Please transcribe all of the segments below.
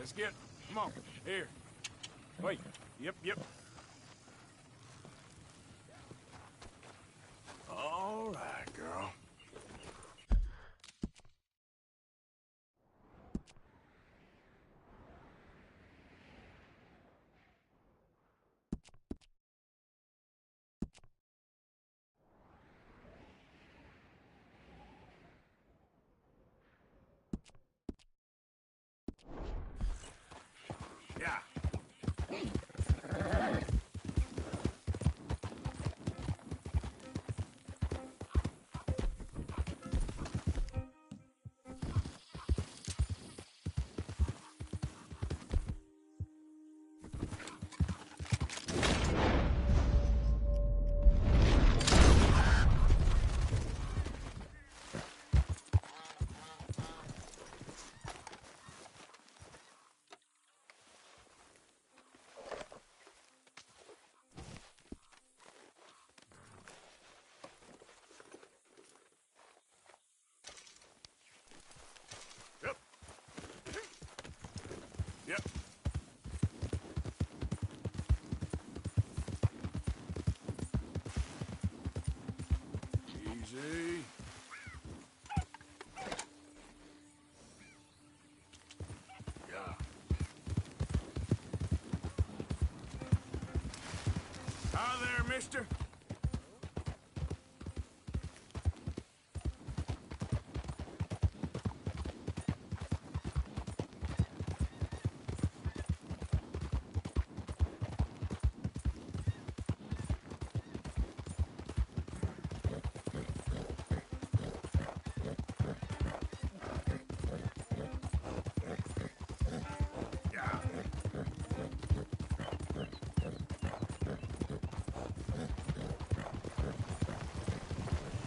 let's get... Come on, here. Wait, yep. All right, girl. Yeah. Yep. Easy. Yeah. Hi there, mister.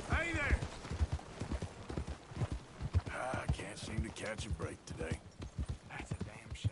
Hey there! I can't seem to catch a break today. That's a damn shame.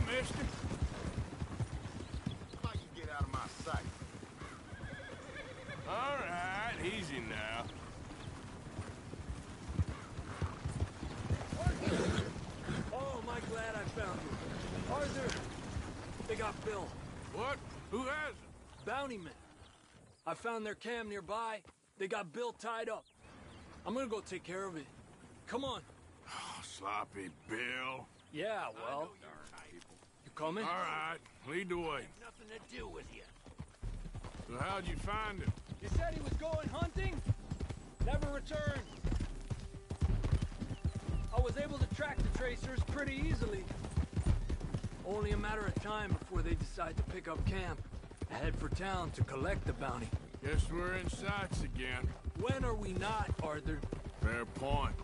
Mister. How you get out of my sight? All right, easy now. Arthur! Oh, am I glad I found you. Arthur! They got Bill. What? Who has it? Bounty men. I found their camp nearby. They got Bill tied up. I'm gonna go take care of it. Come on. Oh, sloppy Bill. Yeah, well... You coming? All right, lead the way. Nothing to do with you. So how'd you find him? You said he was going hunting? Never returned. I was able to track the tracers pretty easily. Only a matter of time before they decide to pick up camp. Head for town to collect the bounty. Guess we're in sights again. When are we not, Arthur? Fair point.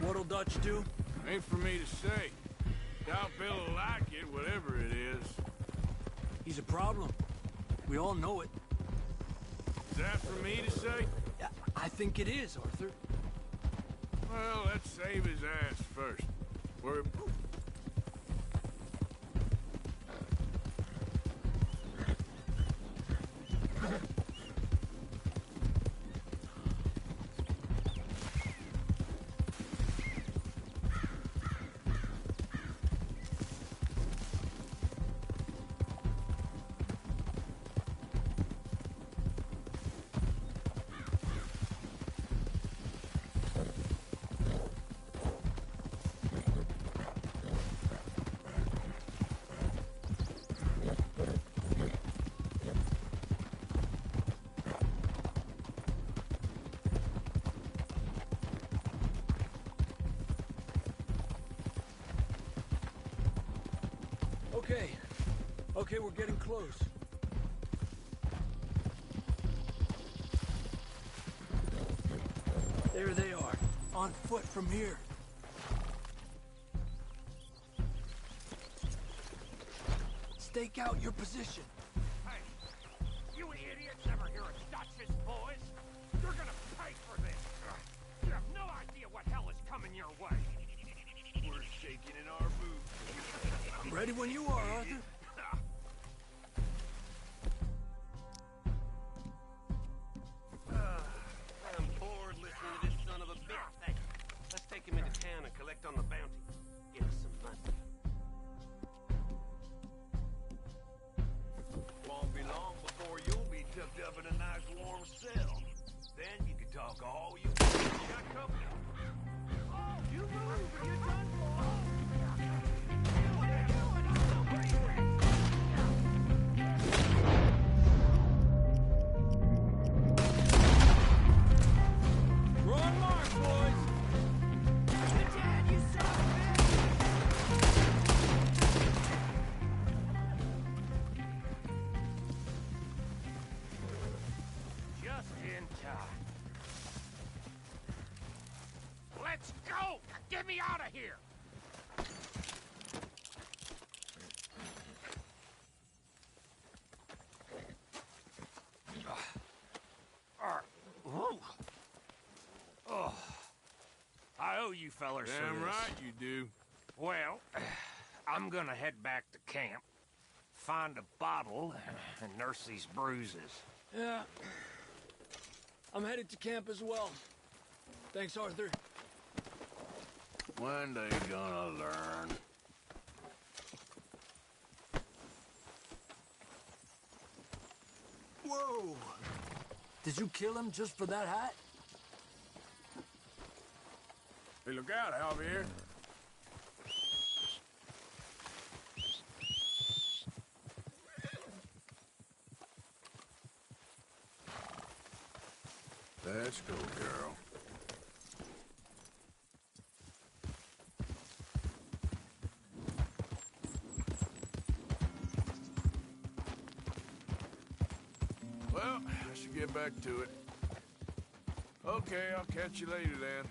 What'll Dutch do? Ain't for me to say. Doubt Bill'll like it, whatever it is. He's a problem. We all know it. Is that for me to say? I think it is, Arthur. Well, let's save his ass first. We're... Okay. Okay, we're getting close. There they are, on foot from here. Stake out your position. Hey, you idiots ever hear of Dutch's boys? You're gonna pay for this. You have no idea what hell is coming your way. We're shaking in our boots. I'm ready when you are, Arthur. I'm bored listening to this son of a bitch. Hey, let's take him into town and collect on the bounty. Give us some money. Won't be long before you'll be tucked up in a nice warm cell. Then you can talk all you want. You got company. Oh, you move or you're done for. We're on mark, boys. Dad, you son of a bitch! Just in time. Let's go! Get me out of here! Whoa. Oh. I owe you fellers for Damn this. right you do. Well, I'm gonna head back to camp, find a bottle, and nurse these bruises. Yeah. I'm headed to camp as well. Thanks, Arthur. When they gonna learn? Whoa! Did you kill him just for that hat? Hey, look out, Javier. Let's go, girl. Well, I should get back to it. Okay, I'll catch you later then.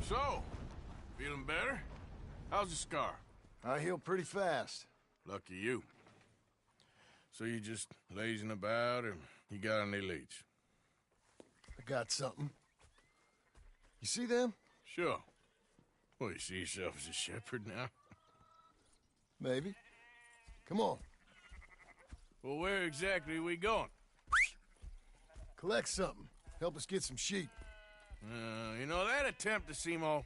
So, feeling better? How's the scar? I heal pretty fast. Lucky you. So you just lazing about, or you got any leads? I got something. You see them? Sure. Well, you see yourself as a shepherd now? Maybe. Come on. Well, where exactly are we going? Collect something. Help us get some sheep. You know, that attempt to seem all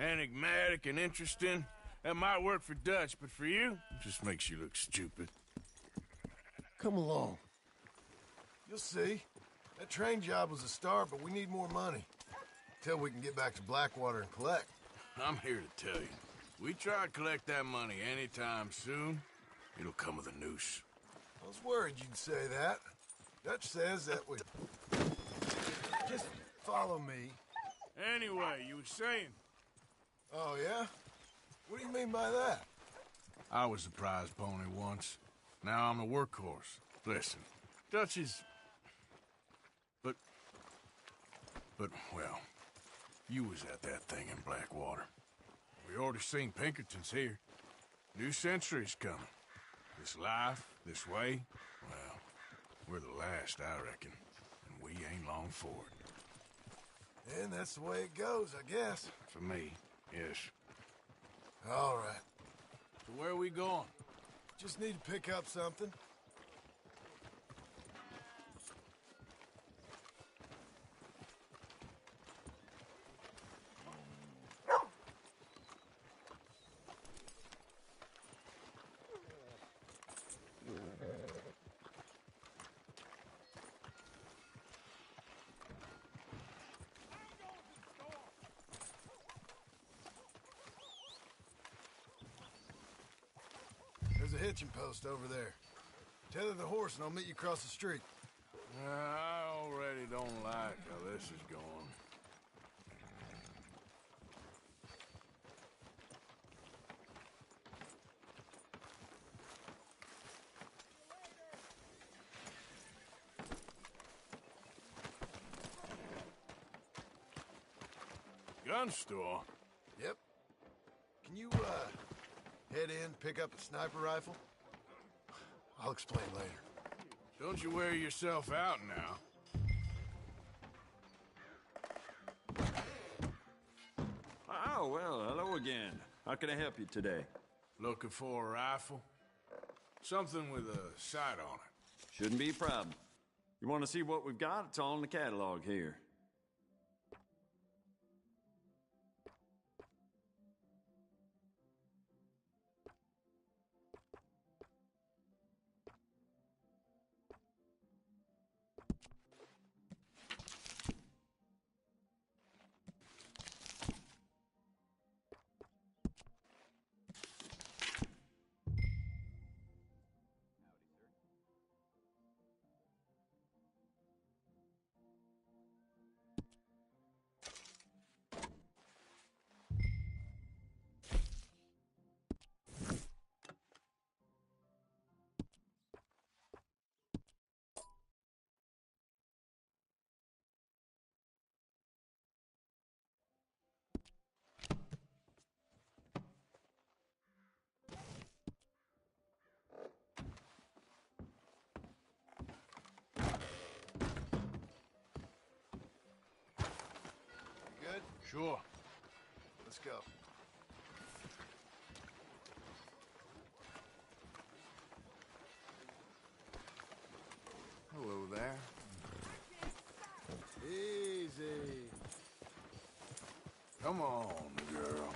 enigmatic and interesting, that might work for Dutch, but for you, it just makes you look stupid. Come along. You'll see. That train job was a start, but we need more money. Till we can get back to Blackwater and collect. I'm here to tell you, we try to collect that money anytime soon, it'll come with a noose. I was worried you'd say that. Dutch says that we... Just follow me. Anyway, you were saying? Oh, yeah? What do you mean by that? I was the prize pony once. Now I'm the workhorse. Listen, Dutch is... But, well, you was at that thing in Blackwater. We already seen Pinkertons here. New century's coming. This life, this way, well, we're the last, I reckon. And we ain't long for it. And that's the way it goes, I guess. For me, yes. All right. So where are we going? Just need to pick up something. There's a hitching post over there. Tether the horse and I'll meet you across the street. I already don't like how this is going. Gun store? Yep. Can you, head in, pick up a sniper rifle? I'll explain later. Don't you wear yourself out now. Oh, well, hello again. How can I help you today? Looking for a rifle? Something with a sight on it. Shouldn't be a problem. You want to see what we've got? It's all in the catalog here. Good? Sure. Let's go. Hello there. Easy. Come on, girl.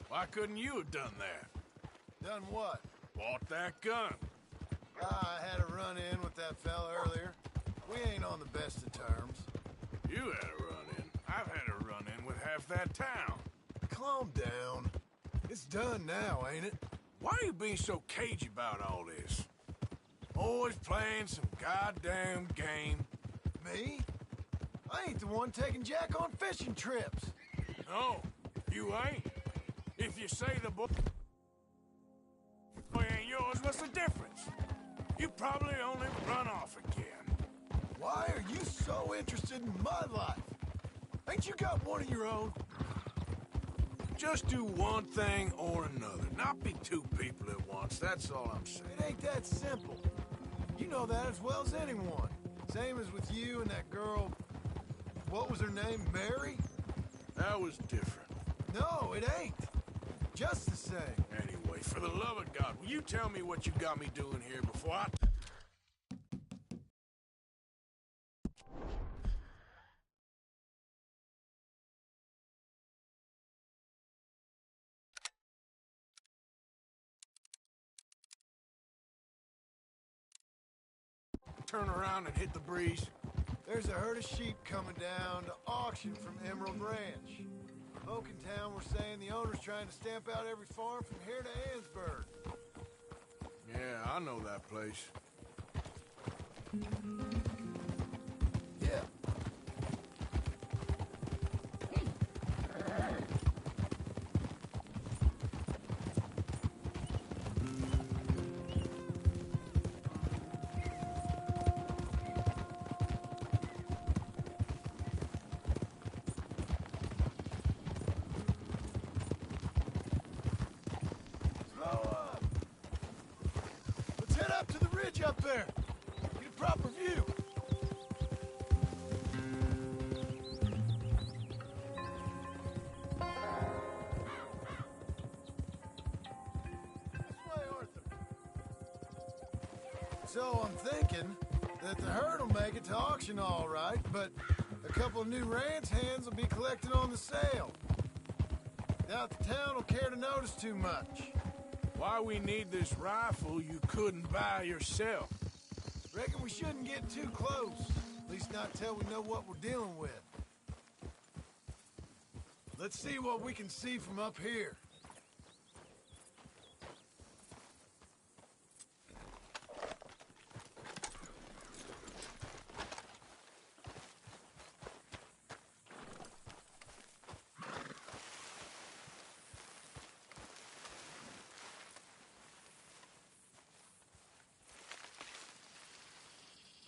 Why couldn't you have done that? Done what? Bought that gun. I had a run-in with that fella earlier. We ain't on the best of terms. You had a run-in. I've had a run-in with half that town. Calm down. It's done now, ain't it? Why are you being so cagey about all this? Always playing some goddamn game. Me? I ain't the one taking Jack on fishing trips. No, you ain't. If you say the boy ain't yours, what's the difference? You probably only run off again. Why are you so interested in my life? Ain't you got one of your own? Just do one thing or another. Not be two people at once, that's all I'm saying. It ain't that simple. You know that as well as anyone. Same as with you and that girl... What was her name? Mary? That was different. No, it ain't. Just the same. Anyway, for the love of God, will you tell me what you got me doing here before I... turn around and hit the breeze? There's a herd of sheep coming down to auction from Emerald Ranch. Folk in town were saying the owner's trying to stamp out every farm from here to Ansburg. Yeah, I know that place. Yeah. Up to the ridge up there. Get a proper view. This way, Arthur. So I'm thinking that the herd will make it to auction all right, but a couple of new ranch hands will be collected on the sale. Doubt the town will care to notice too much. Why we need this rifle you couldn't buy yourself? Reckon we shouldn't get too close. At least not till we know what we're dealing with. Let's see what we can see from up here.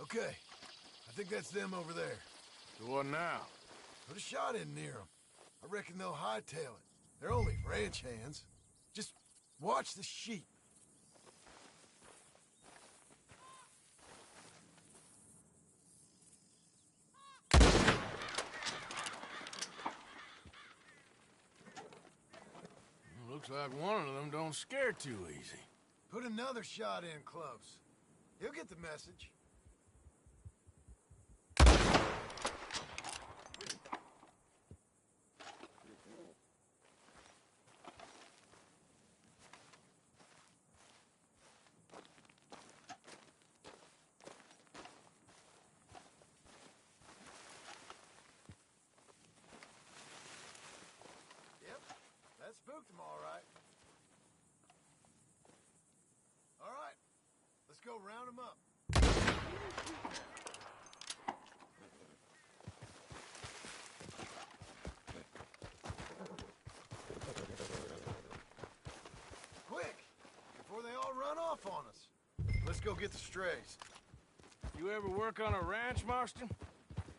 Okay, I think that's them over there. So what now? Put a shot in near them. I reckon they'll hightail it. They're only ranch hands. Just watch the sheep. Looks like one of them don't scare too easy. Put another shot in close. He'll get the message. That spooked them all right. All right, let's go round them up. Quick, before they all run off on us. Let's go get the strays. You ever work on a ranch, Marston?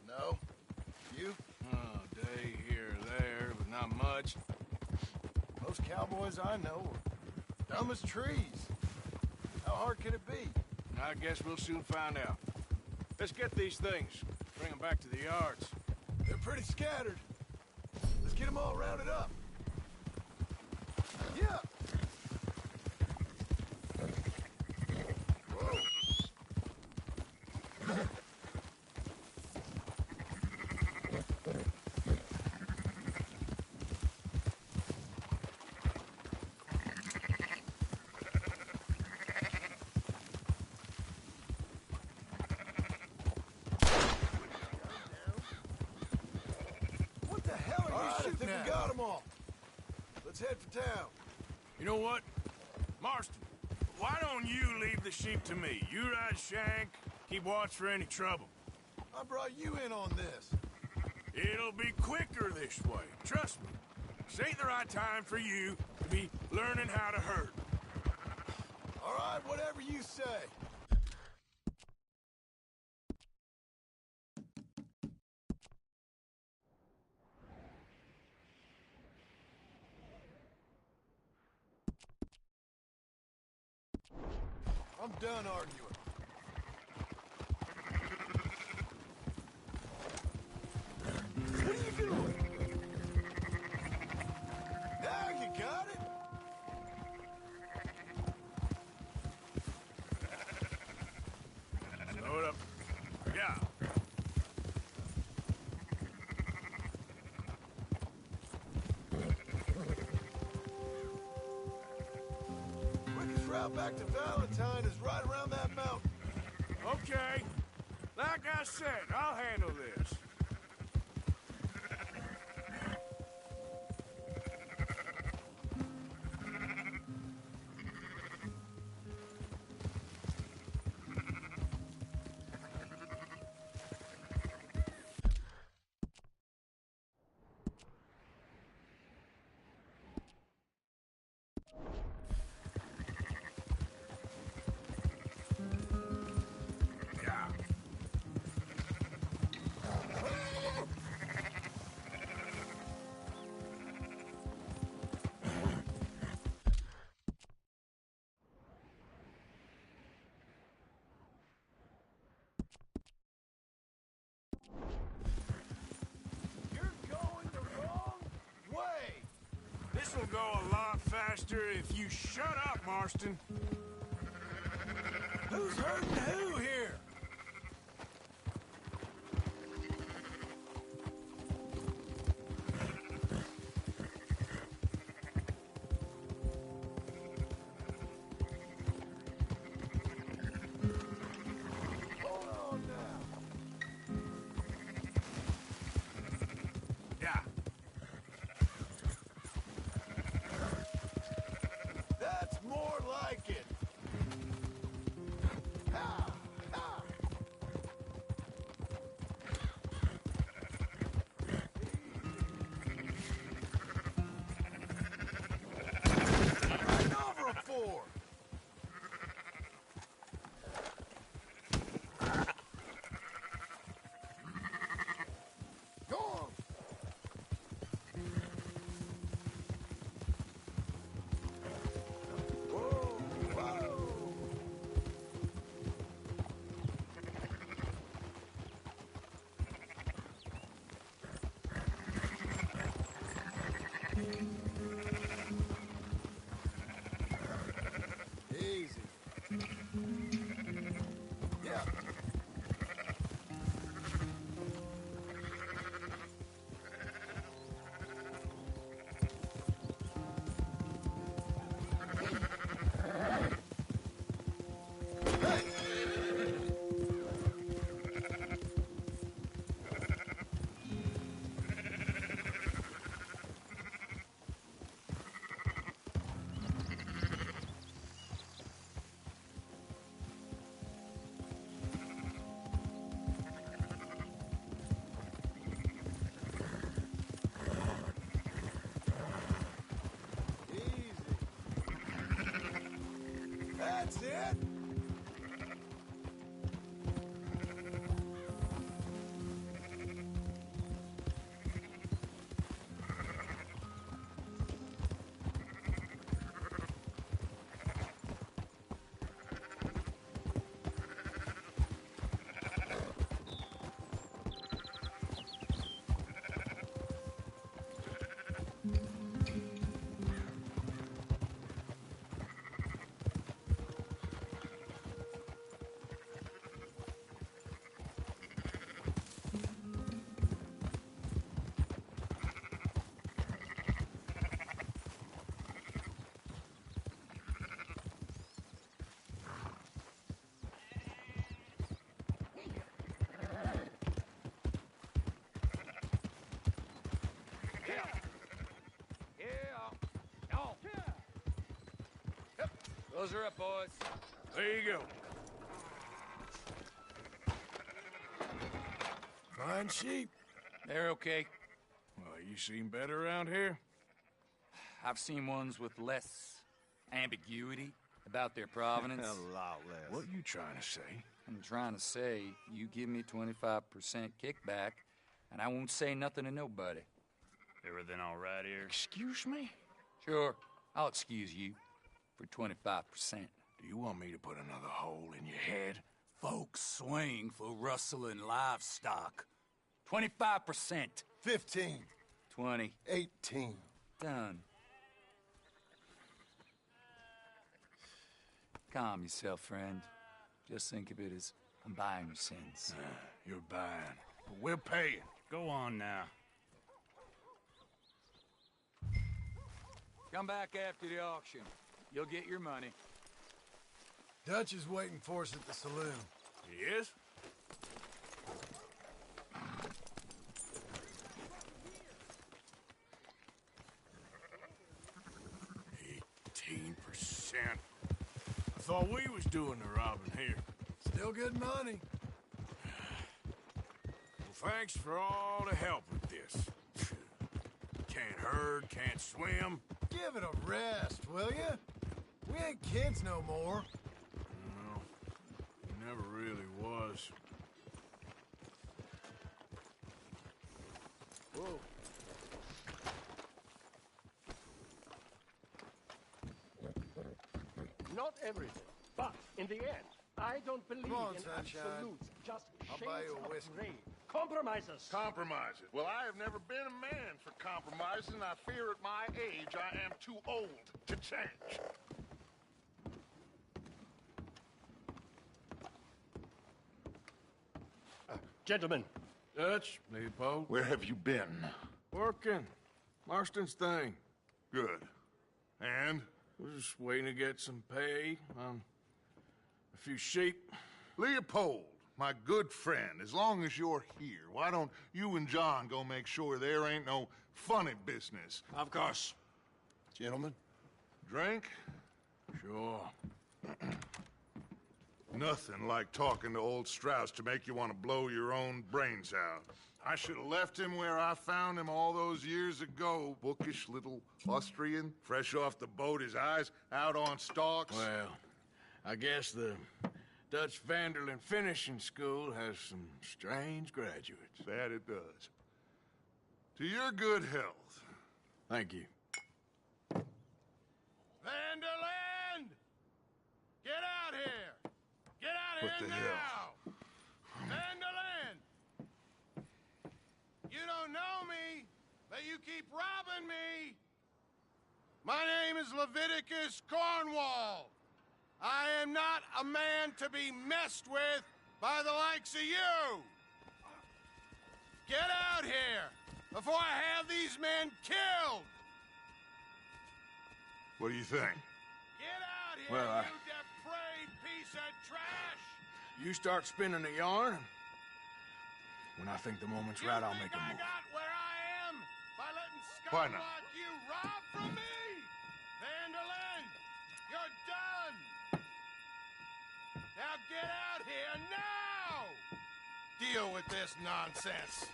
No. You? Oh, day here or there, but not much. Most cowboys I know are dumb as trees. How hard can it be? I guess we'll soon find out. Let's get these things. Bring them back to the yards. They're pretty scattered. Let's get them all rounded up. Yeah. Whoa. I think we got them all. Let's head for town. You know what? Marston, why don't you leave the sheep to me? You ride Shank, keep watch for any trouble. I brought you in on this. It'll be quicker this way. Trust me. This ain't the right time for you to be learning how to herd. All right, whatever you say. I'm done arguing. What are you doing? Now you got it. Slow it up. Yeah. Quickest route back to Valentine is right around that mountain. Okay. Like I said, I'll handle this. Yeah. You're going the wrong way. This will go a lot faster if you shut up, Marston. Who's hurting who here? Hold on now. Yeah. That's more like it. Ha! Ha! Right over a four. Go on. Whoa, whoa. Easy. Yeah. Easy. That's it. Those are up, boys. There you go. Fine sheep. They're okay. Well, you seen better around here? I've seen ones with less ambiguity about their provenance. A lot less. What you trying to say? I'm trying to say, you give me 25% kickback, and I won't say nothing to nobody. Everything all right here? Excuse me? Sure, I'll excuse you for 25%. Do you want me to put another hole in your head? Folks swing for rustling livestock. 25%. 15. 20. 18. Done. Calm yourself, friend. Just think of it as I'm buying your sins. You're buying, but we're paying. Go on now. Come back after the auction. You'll get your money. Dutch is waiting for us at the saloon. He is? I thought we was doing the robbing here. Still good money. Well, thanks for all the help with this. Can't herd, can't swim. Give it a rest, will you? We ain't kids no more. No, never really was. Whoa. Not everything, but in the end, I don't believe Come on, in sunshine. absolutes, just I'll shades buy you a of whiskey. gray. Compromises. Compromises. Well, I have never been a man for compromising. I fear at my age I am too old to change. Gentlemen, Dutch, Leopold. Where have you been? Working. Marston's thing. Good. And? We're just waiting to get some pay on a few sheep. Leopold, my good friend, as long as you're here, why don't you and John go make sure there ain't no funny business? Of course. Gentlemen, drink? Sure. Nothing like talking to old Strauss to make you want to blow your own brains out. I should have left him where I found him all those years ago. Bookish little Austrian, fresh off the boat, his eyes out on stalks. Well, I guess the Dutch Vanderlyn Finishing School has some strange graduates. That it does. To your good health. Thank you. Vanderland! Get out here! Get out What here the now! hell? Vanderland! You don't know me, but you keep robbing me! My name is Leviticus Cornwall. I am not a man to be messed with by the likes of you! Get out here before I have these men killed! What do you think? Get out here, Well, you depraved piece of trash! You start spinning the yarn. When I think the moment's You right, I'll think make a I move. got where I am by letting Why scum not? like you rob from me? Vanderlyn, you're done! Now get out here now! Deal with this nonsense.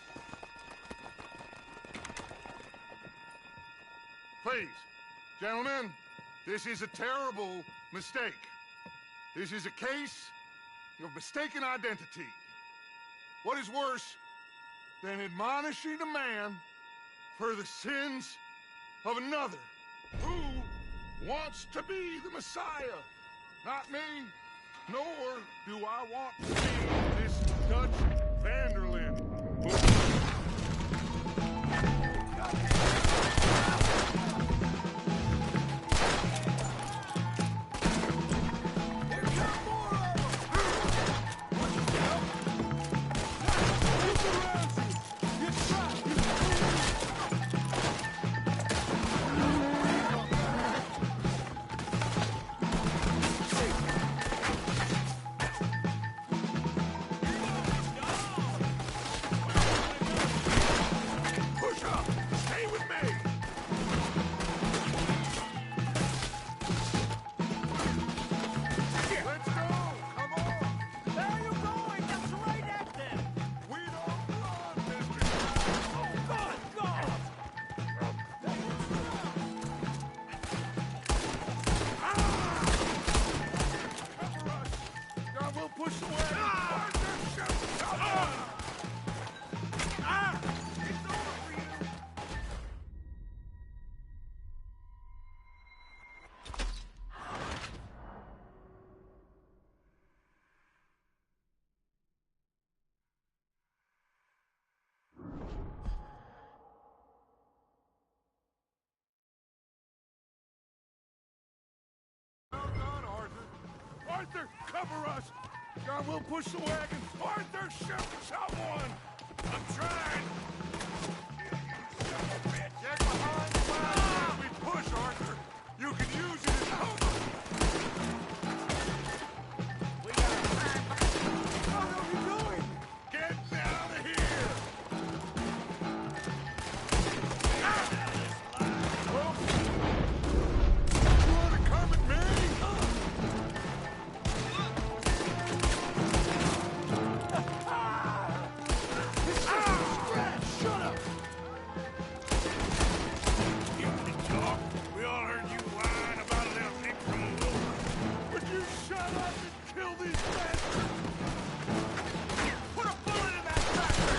Please, gentlemen, this is a terrible mistake. This is a case of mistaken identity. What is worse than admonishing a man for the sins of another who wants to be the Messiah? Not me, nor do I want to be this Dutch Vanderlyn. Push up! Stay with me! Let's go! Come on! where are you going? That's right at them! We don't run, Mr. Oh, God, God! Cover us! God, we'll push away! Partnership! Come on! It's over for you! Arthur, cover us! John, we'll push the wagon. Arthur, shoot someone! I'm trying! Get behind the wagon as we push, Arthur! You can use it as cover! We got a fire. What are you doing? Get out of here! Oh. You want to come at me? Shut up! You can talk. We all heard you whine about a little thing from a wolf. Would you shut up and kill these bastards? Put a bullet in that tractor!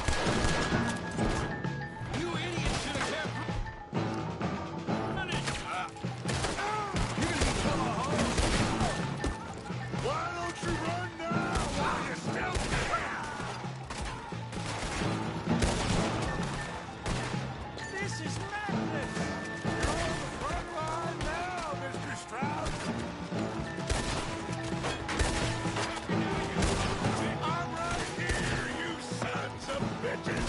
You idiot should have kept running! You're gonna be tomahawked. Why don't you run now while you still can? This is madness! You're on the front line now, Mr. Strauss. I'm right here, you sons of bitches.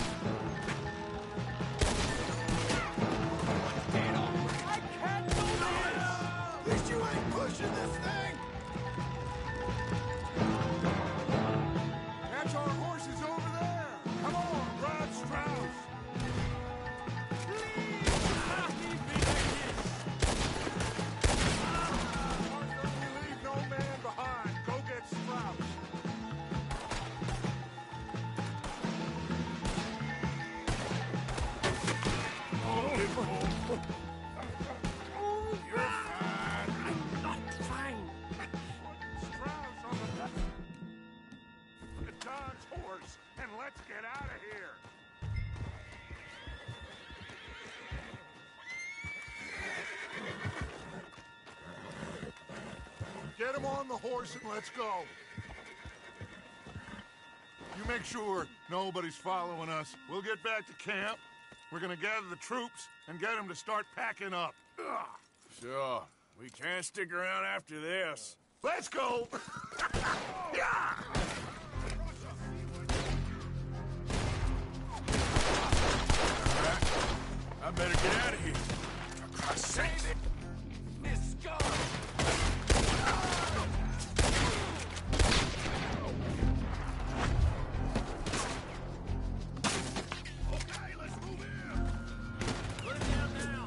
I can't do this! At least you ain't pushing this thing. That's our horses over there. Come on, Rod Strauss. Arthur, we leave no man behind. Go get Strauss. You're fine. I'm not fine. Strauss on the left. Get John's horse, and let's get out of here. Get him on the horse and let's go. You make sure nobody's following us. We'll get back to camp. We're gonna gather the troops and get them to start packing up. Ugh. Sure. We can't stick around after this. Let's go! Yeah! I better get out of here. For Christ's sake. Miss Scar! Okay, let's move in. Put it down now.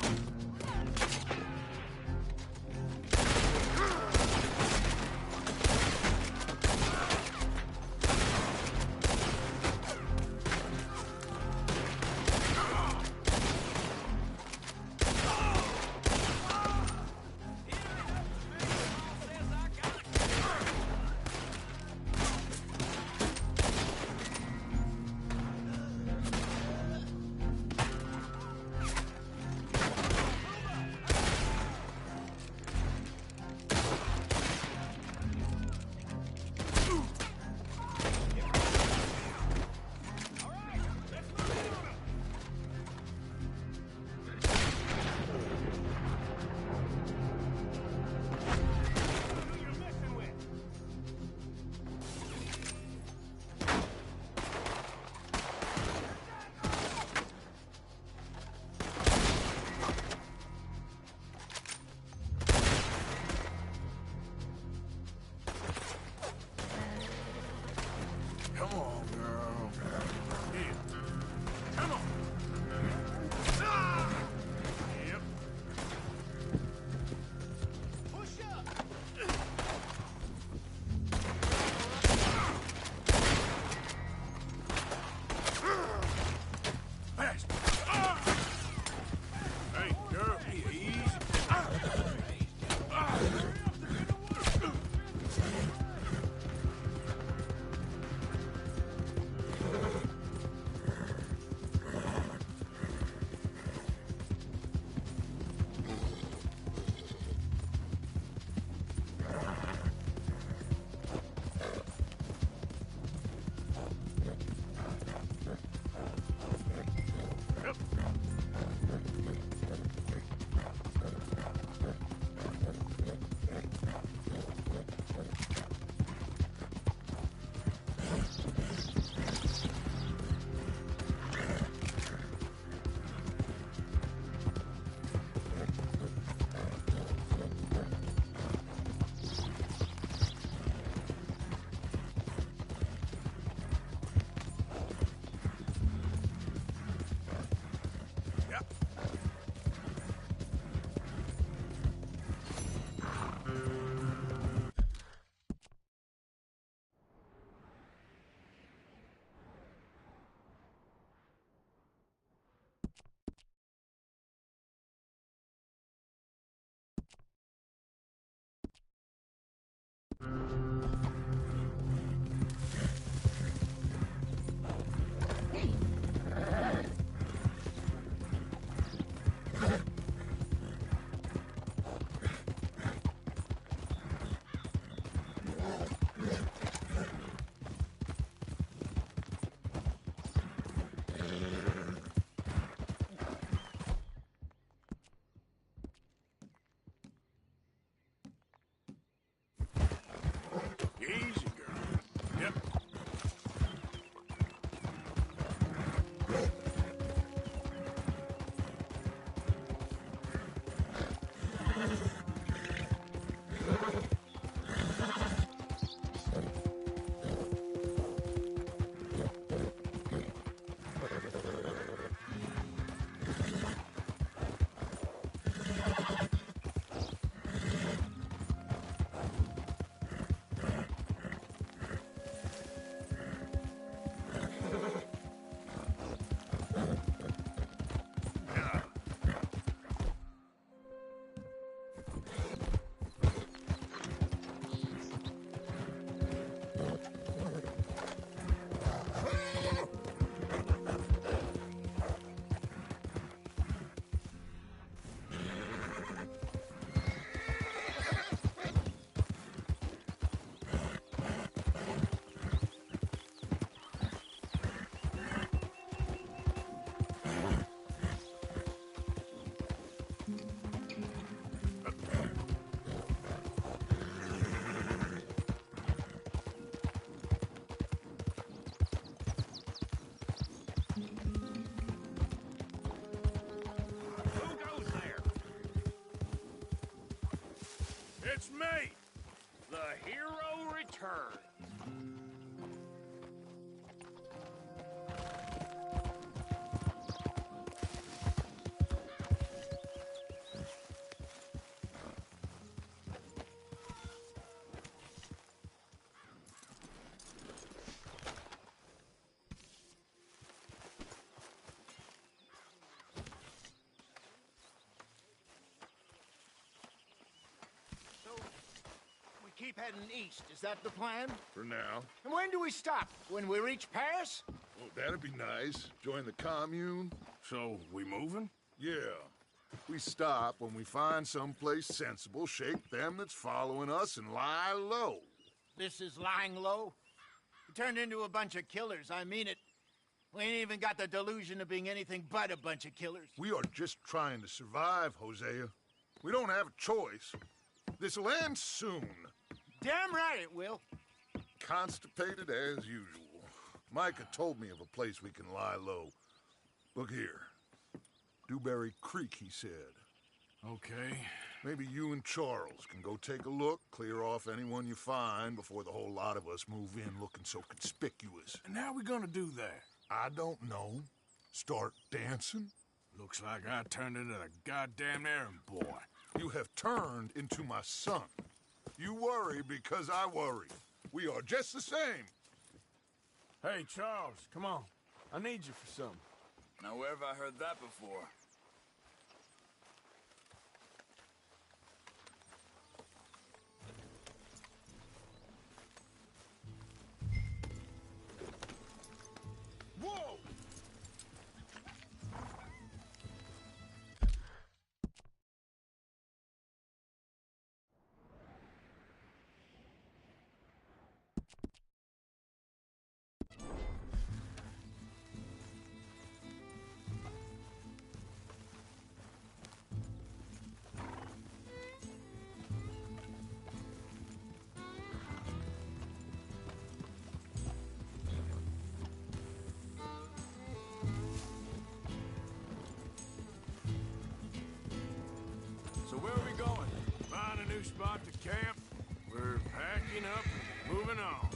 Easy, girl. Yep. Who goes there? It's me! The hero returns. So, we keep heading east. Is that the plan? For now. And when do we stop? When we reach Paris? Oh, that'd be nice. Join the commune. So, we moving? Yeah. We stop when we find someplace sensible, shake them that's following us, and lie low. This is lying low? We turned into a bunch of killers, I mean it. We ain't even got the delusion of being anything but a bunch of killers. We are just trying to survive, Hosea. We don't have a choice. This'll end soon. Damn right it will. Constipated as usual. Micah told me of a place we can lie low. Look here. Dewberry Creek, he said. Okay. Maybe you and Charles can go take a look, clear off anyone you find before the whole lot of us move in looking so conspicuous. And how we gonna do that? I don't know. Start dancing? Looks like I turned into the goddamn errand boy. You have turned into my son. You worry because I worry. We are just the same. Hey, Charles, come on. I need you for something. Now, where have I heard that before? Whoa! So where are we going? Find a new spot to camp. We're packing up and moving on.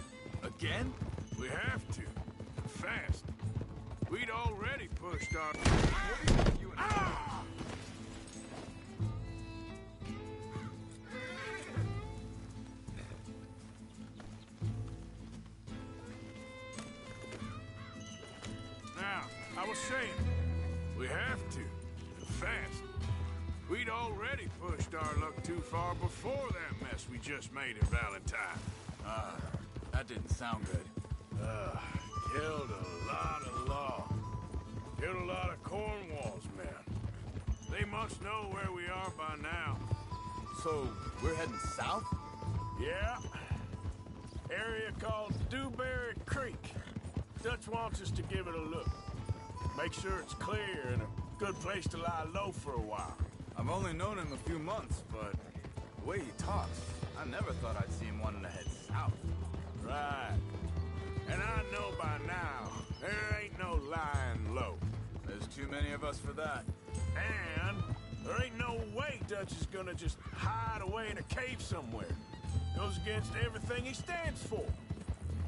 Again? We have to. Fast. We'd already pushed our... Ah! Now, I was saying, we have to. Fast. We'd already pushed our luck too far before that mess we just made in Valentine. That didn't sound good. Killed a lot of law. Killed a lot of Cornwall's men. They must know where we are by now. So, we're heading south? Yeah. Area called Dewberry Creek. Dutch wants us to give it a look. Make sure it's clear and a good place to lie low for a while. I've only known him a few months, but the way he talks, I never thought I'd see him wanting to head south. Right. And I know by now, there ain't no lying low. There's too many of us for that. And there ain't no way Dutch is gonna just hide away in a cave somewhere. Goes against everything he stands for.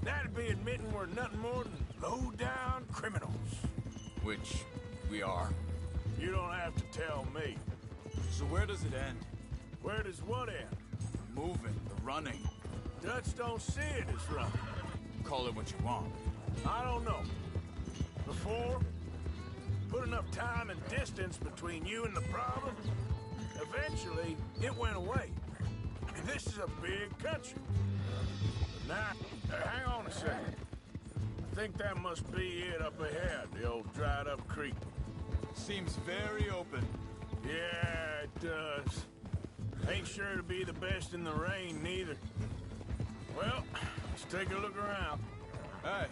That'd be admitting we're nothing more than low-down criminals. Which we are. You don't have to tell me. So where does it end? Where does what end? The moving, the running. Dutch don't see it as running. Call it what you want. I don't know. Before, put enough time and distance between you and the problem, eventually it went away. And this is a big country. But now, hang on a second. I think that must be it up ahead, the old dried-up creek. Seems very open. Yeah, it does. Ain't sure to be the best in the rain, neither. Well, let's take a look around. Hey,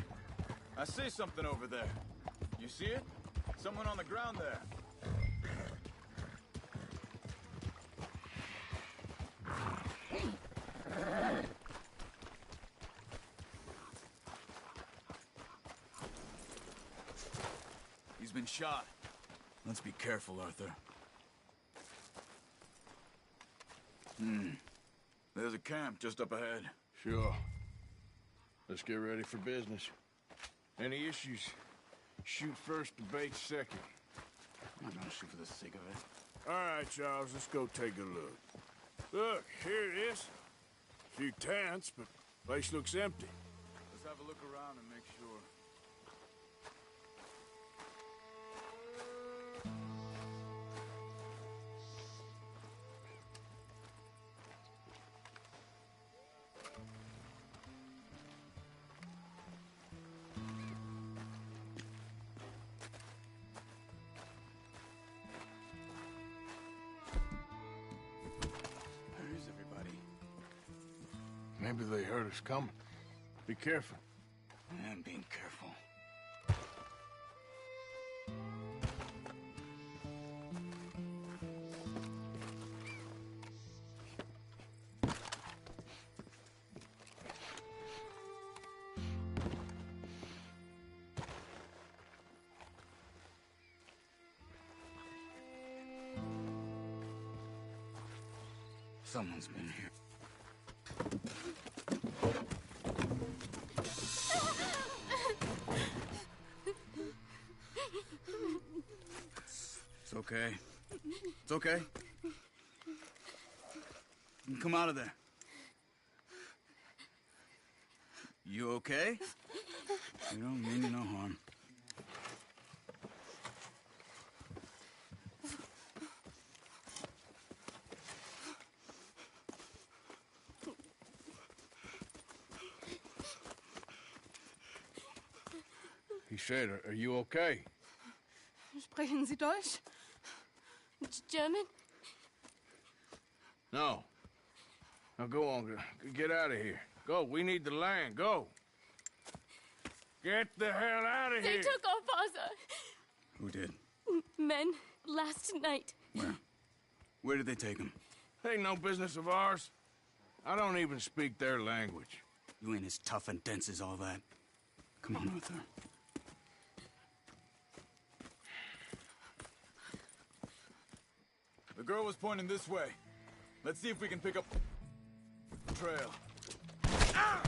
I see something over there. You see it? Someone on the ground there. He's been shot. Let's be careful, Arthur. There's a camp just up ahead. Sure. Let's get ready for business. Any issues? Shoot first, debate second. I'm not gonna shoot for the sake of it. All right, Charles, let's go take a look. Look, here it is. A few tents, but place looks empty. Let's have a look around and make sure. Maybe they heard us coming. Be careful. I'm being careful. Someone's been here. It's okay. It's okay. You can come out of there. You okay? You don't mean you no harm. He said, are you okay? Sprechen Sie Deutsch? German? No. Now go on. Get out of here. Go. We need the land. Go. Get the hell out of They here. took our father. Who did? Men last night. Where? Where did they take him? Ain't no business of ours. I don't even speak their language. You ain't as tough and dense as all that. Come on, Arthur. The girl was pointing this way. Let's see if we can pick up the trail. Ah!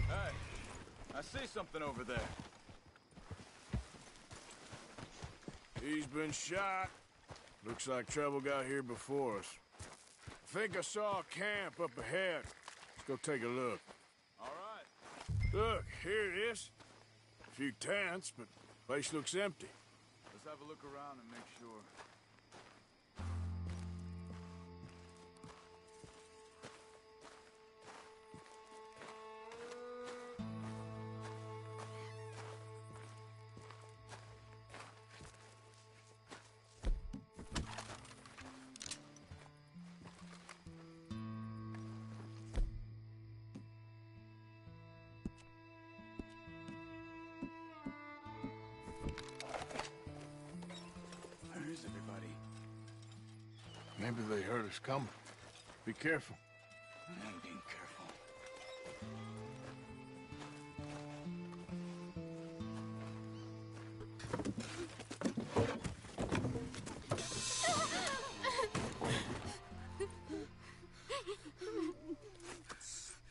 Hey, I see something over there. He's been shot. Looks like trouble got here before us. Think I saw a camp up ahead. Let's go take a look. All right. Look, here it is. A few tents, but place looks empty. Let's have a look around and make sure. Maybe they heard us coming. Be careful. I'm being careful.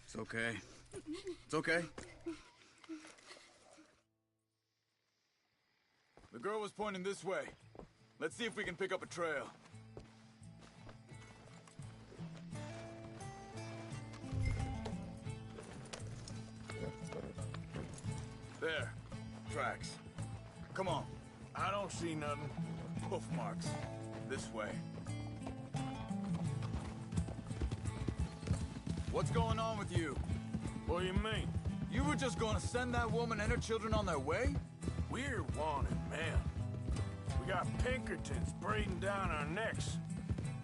It's okay. It's okay. The girl was pointing this way. Let's see if we can pick up a trail. There. Tracks. Come on. I don't see nothing. Hoof marks. This way. What's going on with you? What do you mean? You were just gonna send that woman and her children on their way? We're wanted men. We got Pinkertons breathing down our necks.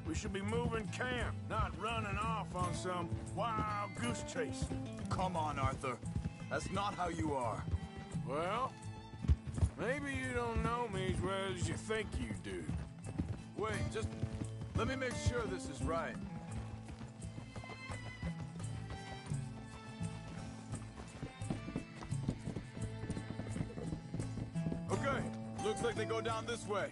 We should be moving camp, not running off on some wild goose chase. Come on, Arthur. That's not how you are. Well, maybe you don't know me as well as you think you do. Wait, just let me make sure this is right. Okay, looks like they go down this way.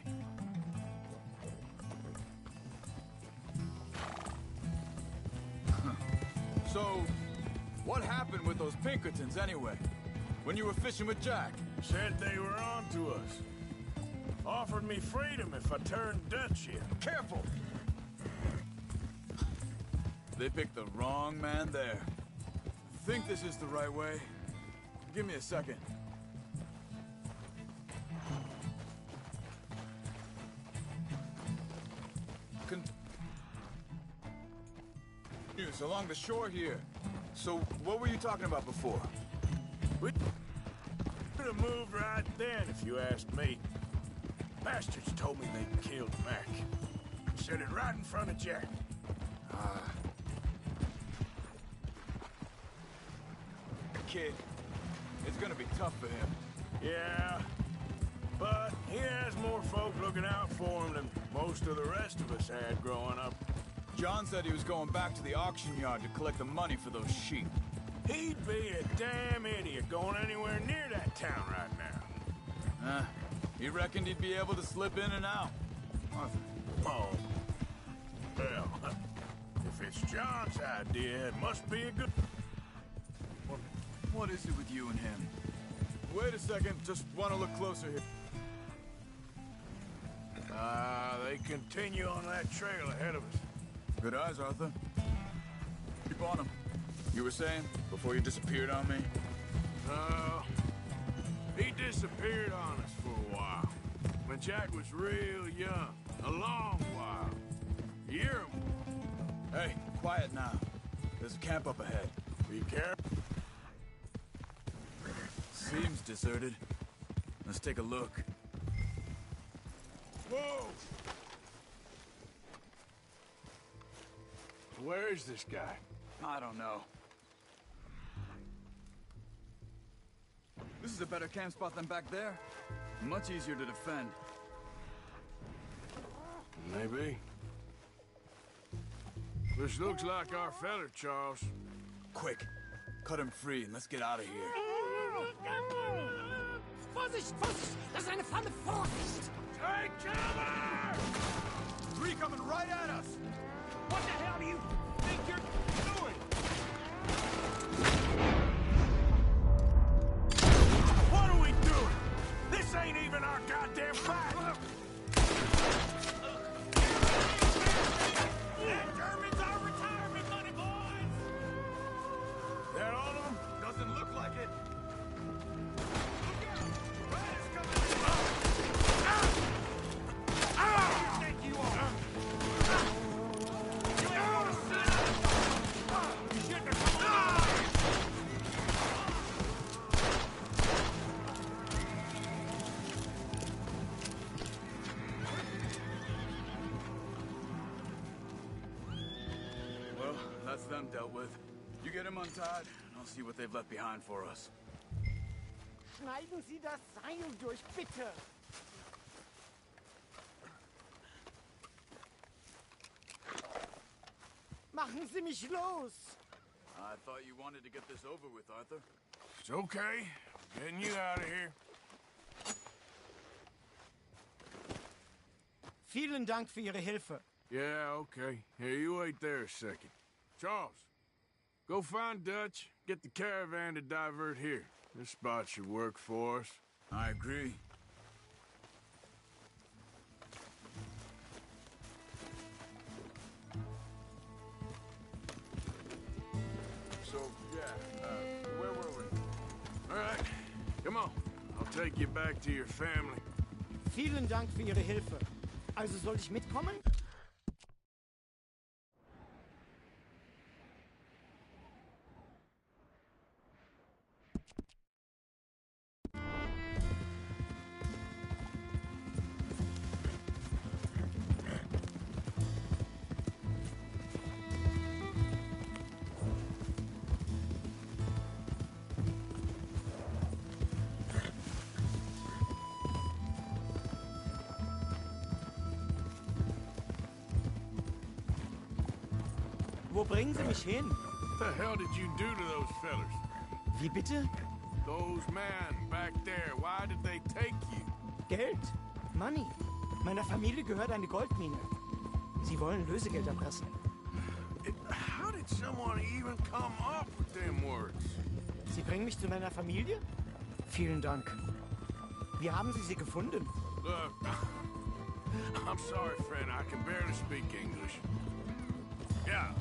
So, what happened with those Pinkertons anyway? When you were fishing with Jack? Said they were on to us. Offered me freedom if I turned Dutch here. Careful! They picked the wrong man there. I think this is the right way. Give me a second. Continues along the shore here. So, what were you talking about before? We could have moved right then, if you asked me. Bastards told me they'd killed Mac. Said it right in front of Jack. Kid, it's gonna be tough for him. Yeah, but he has more folk looking out for him than most of the rest of us had growing up. John said he was going back to the auction yard to collect the money for those sheep. He'd be a damn idiot going anywhere near that town right now. He reckoned he'd be able to slip in and out. Arthur. Oh. Well, if it's John's idea, it must be a good... What is it with you and him? Wait a second, just want to look closer here. They continue on that trail ahead of us. Good eyes, Arthur. Keep on him. You were saying, before you disappeared on me? He disappeared on us for a while. When Jack was real young. A long while. You hear him? Hey, quiet now. There's a camp up ahead. Be careful. Seems deserted. Let's take a look. Whoa! Where is this guy? I don't know. This is a better camp spot than back there. Much easier to defend. Maybe. This looks like our fella, Charles. Quick, cut him free and let's get out of here. Vorsicht, Vorsicht! Das ist eine Flamme! Vorsicht! Take cover! Three coming right at us! What the hell do you think you're doing? What are we doing? This ain't even our goddamn fight! That German's our retirement money, boys! That all of them? Doesn't look like it. Well, that's them dealt with. You get them untied, and I'll see what they've left behind for us. Schneiden Sie das Seil durch, bitte! machen Sie mich los! I thought you wanted to get this over with, Arthur. It's okay. I'm getting you out of here. Vielen Dank für Ihre Hilfe. Yeah, okay. Here, you wait there a second. Charles, go find Dutch. Get the caravan to divert here. This spot should work for us. I agree. So, yeah, where were we? All right, come on. I'll take you back to your family. Vielen Dank für Ihre Hilfe. Also soll ich mitkommen? Wo bringen Sie mich hin? What the hell did you do to those fellas? Wie bitte? Those men back there, why did they take you? Geld? Money. Meiner Familie gehört eine Goldmine. Sie wollen Lösegeld erpressen. How did someone even come up with them words? Sie bringen mich zu meiner Familie? Vielen Dank. Wie haben Sie sie gefunden? Look, I'm sorry, friend. I can barely speak English. Yeah.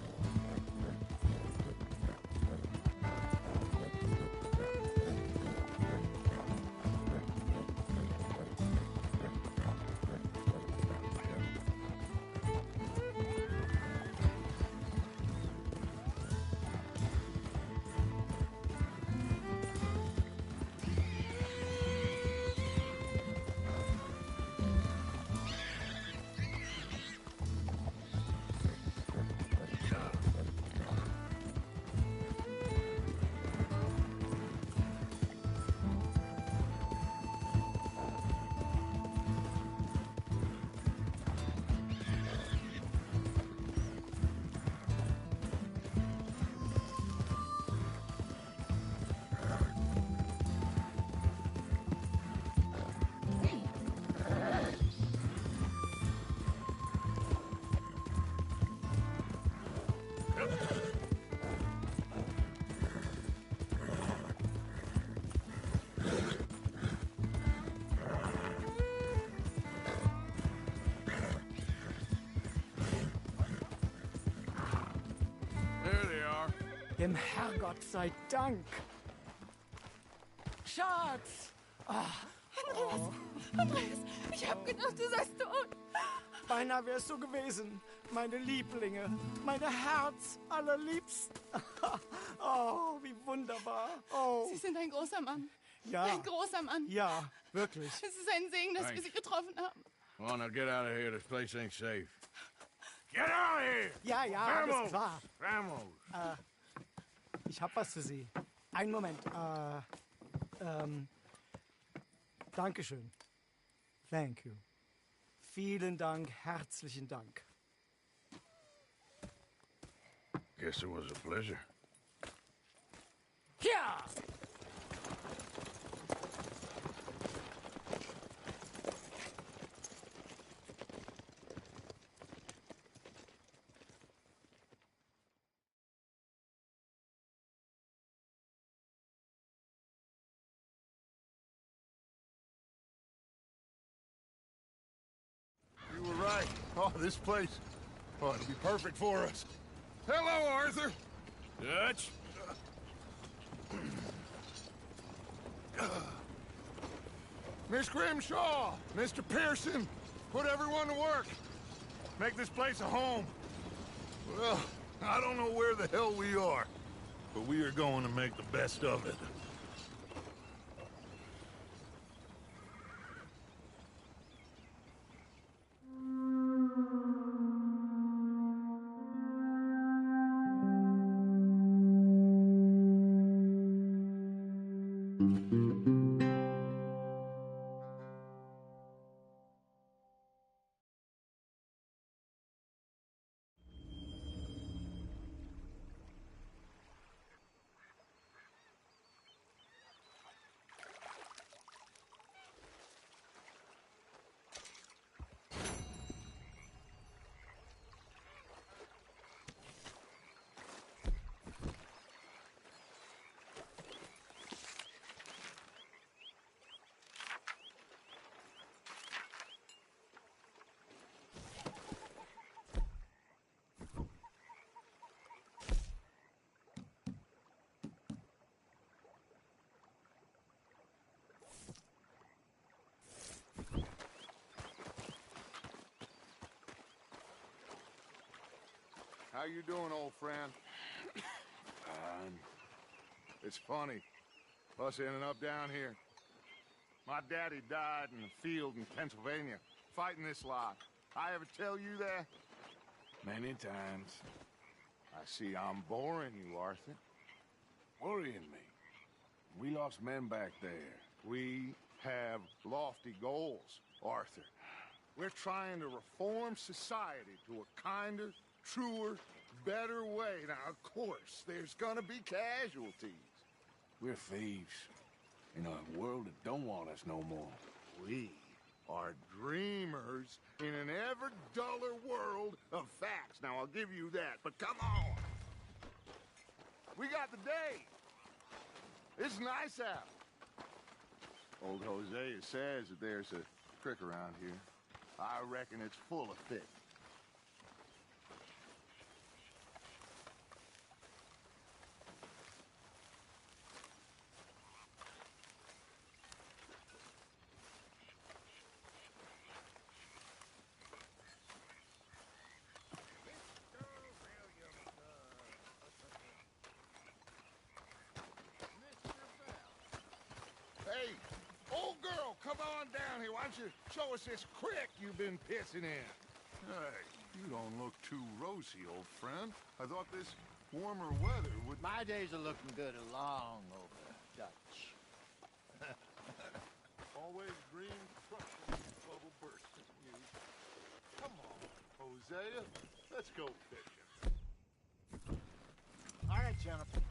Dem Herrgott sei Dank. Schatz! Andreas, ich hab gedacht, du seist tot. Beinahe wär's so gewesen. Meine Lieblinge, meine Herz allerliebsten. Oh, wie wunderbar. Oh. Sie sind ein großer Mann. Ja. Ein großer Mann. Ja, wirklich. Es ist ein Segen, dass wir Sie getroffen haben. Come on, now get out of here. This place ain't safe. Get out of here! Ja, ja, Vamos! alles klar. Vamos! Ich hab was für Sie. Einen Moment. Dankeschön. Thank you. Vielen Dank, herzlichen Dank. Guess it was a pleasure. Ja! You were right. Oh, this place, oh, it'll be perfect for us. Hello, Arthur. Dutch? Miss Grimshaw, Mr. Pearson, put everyone to work. Make this place a home. Well, I don't know where the hell we are, but we are going to make the best of it. How you doing, old friend? It's funny, us ending up down here. My daddy died in the field in Pennsylvania, fighting this lot. I ever tell you that? Many times. I see I'm boring you, Arthur. Worrying me. We lost men back there. We have lofty goals, Arthur. We're trying to reform society to a kinder, truer, better way. Now, of course, there's gonna be casualties. We're thieves in a world that don't want us no more. We are dreamers in an ever duller world of facts. Now, I'll give you that, but come on. We got the day. It's nice out. Old Hosea says that there's a creek around here. I reckon it's full of fish. Hey, old girl, come on down here. Why don't you show us this creek you've been pissing in? Hey, you don't look too rosy, old friend. I thought this warmer weather would... My days are looking good along over, Dutch. Always green crushing bubble bursting you. Come on, Hosea. Let's go fishing. All right, Jonathan.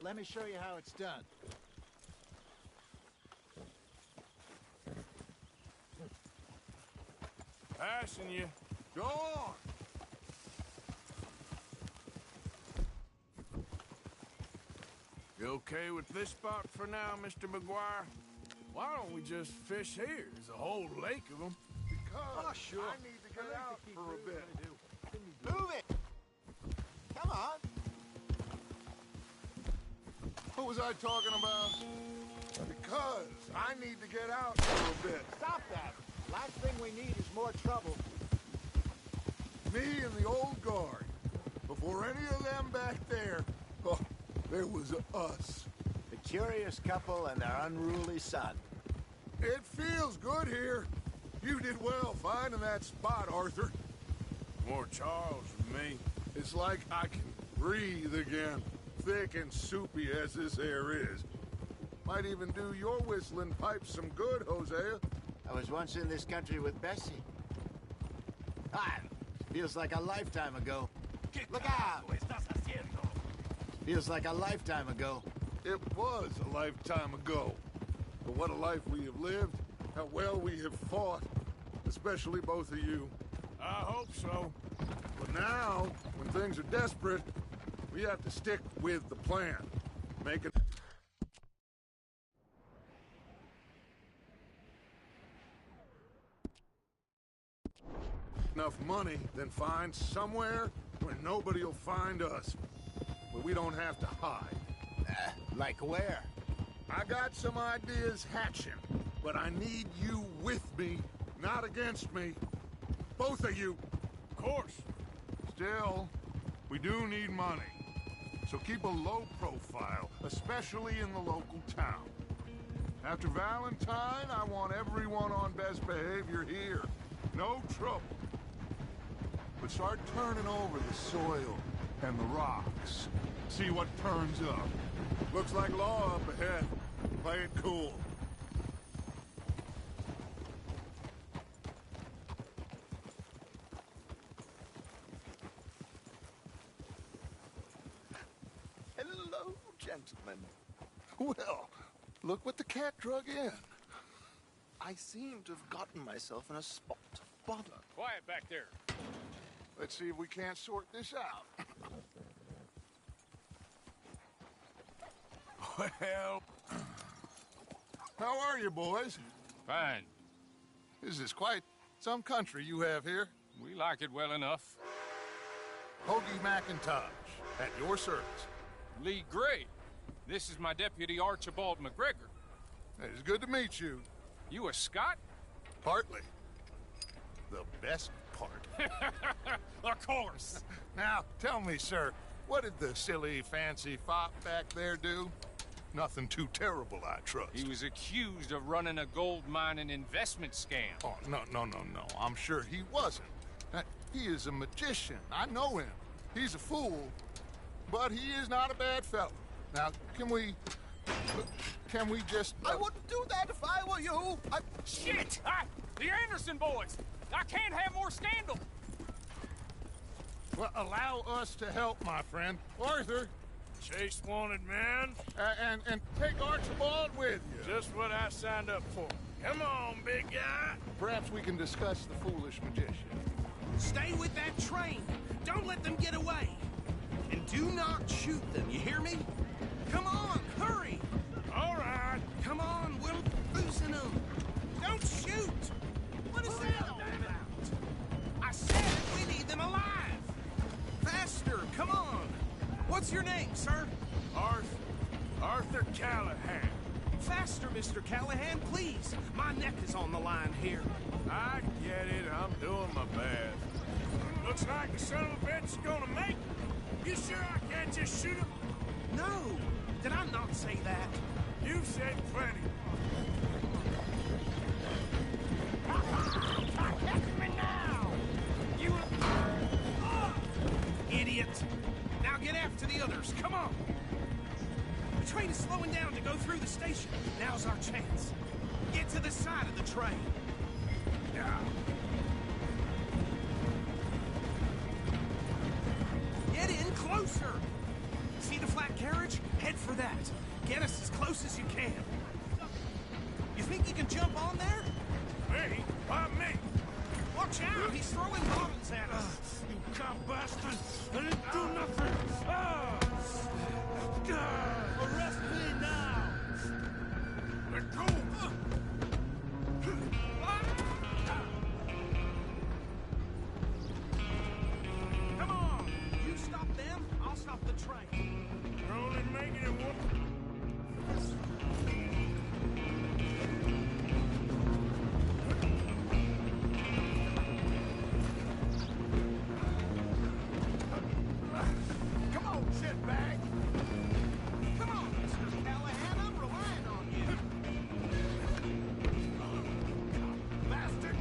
Let me show you how it's done. Passing you. Go on. You okay with this spot for now, Mr. McGuire? Why don't we just fish here? There's a whole lake of them. Because sure. I need to get out for a bit. Move it! Come on! What was I talking about? Because I need to get out for a bit. Stop that! Last thing we need is more trouble. Me and the old guard. Before any of them back there, oh, there was us. The curious couple and their unruly son. It feels good here. You did well finding that spot, Arthur. More Charles than me. It's like I can breathe again. Thick and soupy as this air is. Might even do your whistling pipes some good, Hosea. I was once in this country with Bessie. Ah, feels like a lifetime ago. Look out! Feels like a lifetime ago. It was a lifetime ago. But what a life we have lived. How well we have fought. Especially both of you. I hope so. But now, when things are desperate, we have to stick with the plan. Make it... enough money, then find somewhere where nobody will find us. Where we don't have to hide. Like where? I got some ideas hatching, but I need you with me, not against me. Both of you. Of course. Still, we do need money. So keep a low profile, especially in the local town. After Valentine, I want everyone on best behavior here. No trouble. But start turning over the soil and the rocks. See what turns up. Looks like law up ahead. Play it cool. Hello, gentlemen. Well, look what the cat drug in. I seem to have gotten myself in a spot of bother. Quiet back there. Let's see if we can't sort this out. Well... How are you, boys? Fine. This is quite some country you have here. We like it well enough. Hoagie McIntosh, at your service. Lee Gray. This is my deputy, Archibald McGregor. It is good to meet you. You a Scot? Partly. The best part. Of course. Now, tell me, sir, what did the silly, fancy fop back there do? Nothing too terrible, I trust. He was accused of running a gold mining investment scam. Oh, no. I'm sure he wasn't. He is a magician. I know him. He's a fool, but he is not a bad fellow. Now, can we just... I wouldn't do that if I were you. Shit! The Anderson boys! I can't have more scandal! Well, allow us to help, my friend. Arthur. Chase wanted man. And take Archibald with you. Just what I signed up for. Come on, big guy. Perhaps we can discuss the foolish magician. Stay with that train. Don't let them get away. And do not shoot them, you hear me? Come on, hurry! All right. Come on, we're losing them. Don't shoot! What is that all about? I said we need them alive! Faster, come on! What's your name, sir? Arthur Callahan. Faster, Mr. Callahan, please. My neck is on the line here. I get it. I'm doing my best. Looks like the son of a bitch is gonna make it. You sure I can't just shoot him? No! Did I not say that? You said plenty. Catch me now! You... Idiot! Now get after the others, come on! The train is slowing down to go through the station. Now's our chance. Get to the side of the train. Now. Get in closer! See the flat carriage? Head for that. Get us as close as you can. You think you can jump on there? Me? Why me? Watch out! He's throwing bottles at us! You cop bastard! I didn't do nothing! Arrest me now! Let go! Come on! You stop them, I'll stop the train. You're only making it one... Come on, shitbag! Come on, Mr. Callahan, I'm relying on you. Bastard!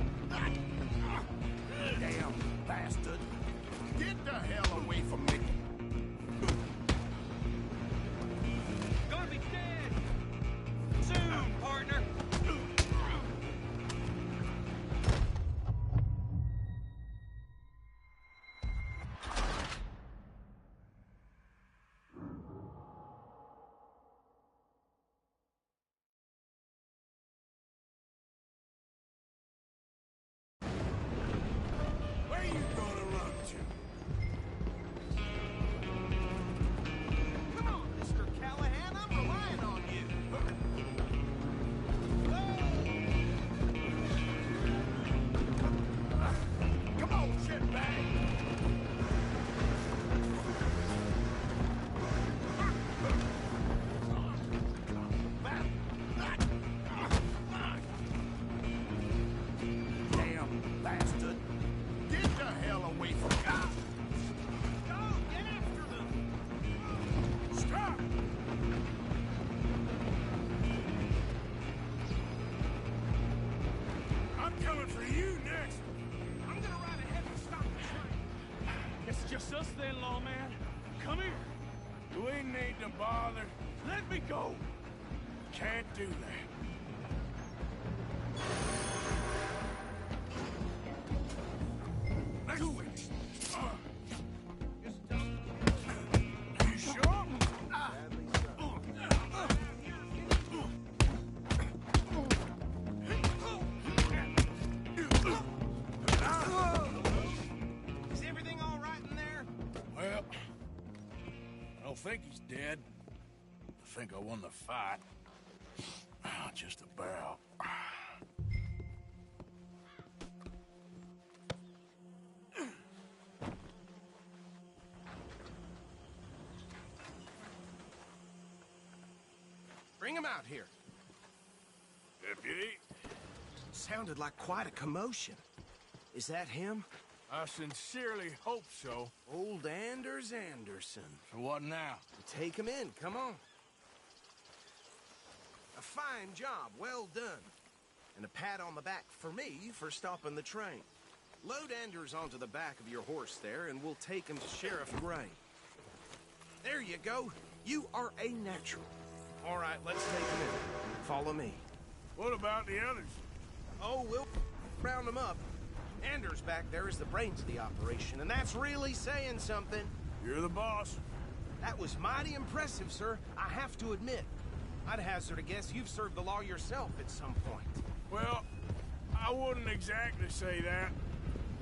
Damn bastard! Get the hell away from me! Gonna be dead! Soon, partner! Where you gonna run to? Come on, Mr. Callahan, I'm relying on you. Come on, shitbag! Damn bastard! Get the hell away from me! Go, get after them! Stop! I'm coming for you next! I'm gonna ride ahead and stop the train. It's just us then, lawman. Come here. We need to bother. Let me go. Can't do that. Do it! You sure? Is everything all right in there? Well, I don't think he's dead. I think I won the fight. Just about. Bring him out here. Deputy? Sounded like quite a commotion. Is that him? I sincerely hope so. Old Anders Anderson. So what now? Take him in, come on. A fine job, well done. And a pat on the back for me for stopping the train. Load Anders onto the back of your horse there, and we'll take him to Sheriff Gray. There you go. You are a natural. All right, let's take him in. Follow me. What about the others? Oh, we'll round them up. Anders back there is the brains of the operation, and that's really saying something. You're the boss. That was mighty impressive, sir. I have to admit. I'd hazard a guess you've served the law yourself at some point. Well, I wouldn't exactly say that.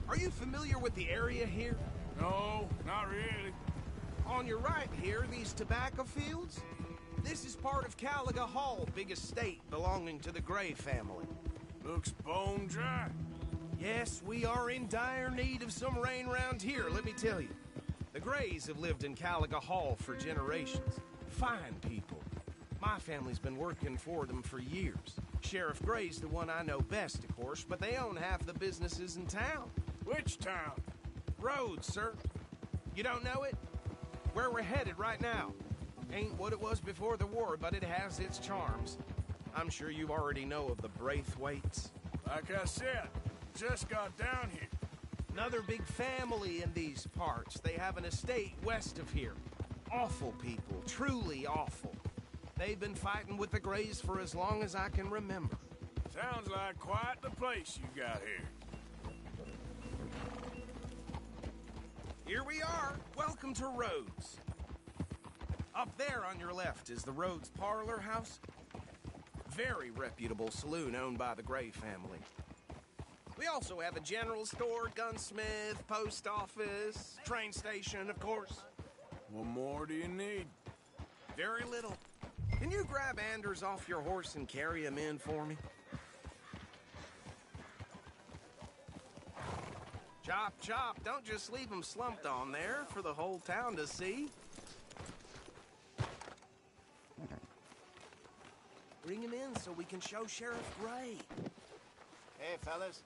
Are you familiar with the area here? No, not really. On your right here, these tobacco fields? This is part of Caliga Hall, big estate belonging to the Gray family. Looks bone dry. Yes, we are in dire need of some rain round here, let me tell you. The Grays have lived in Caliga Hall for generations. Fine people. My family's been working for them for years. Sheriff Gray's the one I know best, of course, but they own half the businesses in town. Which town? Rhodes, sir. You don't know it? Where we're headed right now. Ain't what it was before the war, but it has its charms. I'm sure you already know of the Braithwaites. Like I said, just got down here. Another big family in these parts. They have an estate west of here. Awful people, truly awful. They've been fighting with the Grays for as long as I can remember. Sounds like quite the place you got here. Here we are. Welcome to Rhodes. Up there on your left is the Rhodes Parlor House. Very reputable saloon owned by the Gray family. We also have a general store, gunsmith, post office, train station, of course. What more do you need? Very little. Can you grab Anders off your horse and carry him in for me? Chop, chop. Don't just leave him slumped on there for the whole town to see. Bring him in so we can show Sheriff Gray. Hey, fellas.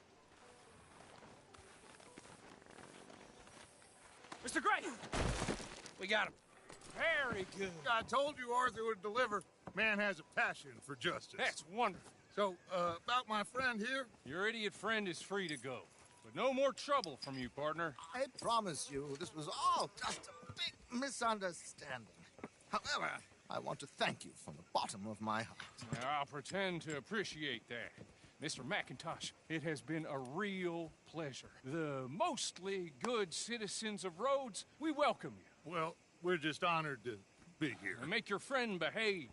Mr. Gray! We got him. Very good. I told you Arthur would deliver. Man has a passion for justice. That's wonderful. So, about my friend here? Your idiot friend is free to go. But no more trouble from you, partner. I promise you, this was all just a big misunderstanding. However, I want to thank you from the bottom of my heart. I'll pretend to appreciate that. Mr. McIntosh, it has been a real pleasure. The mostly good citizens of Rhodes, we welcome you. Well, we're just honored to be here. And make your friend behave.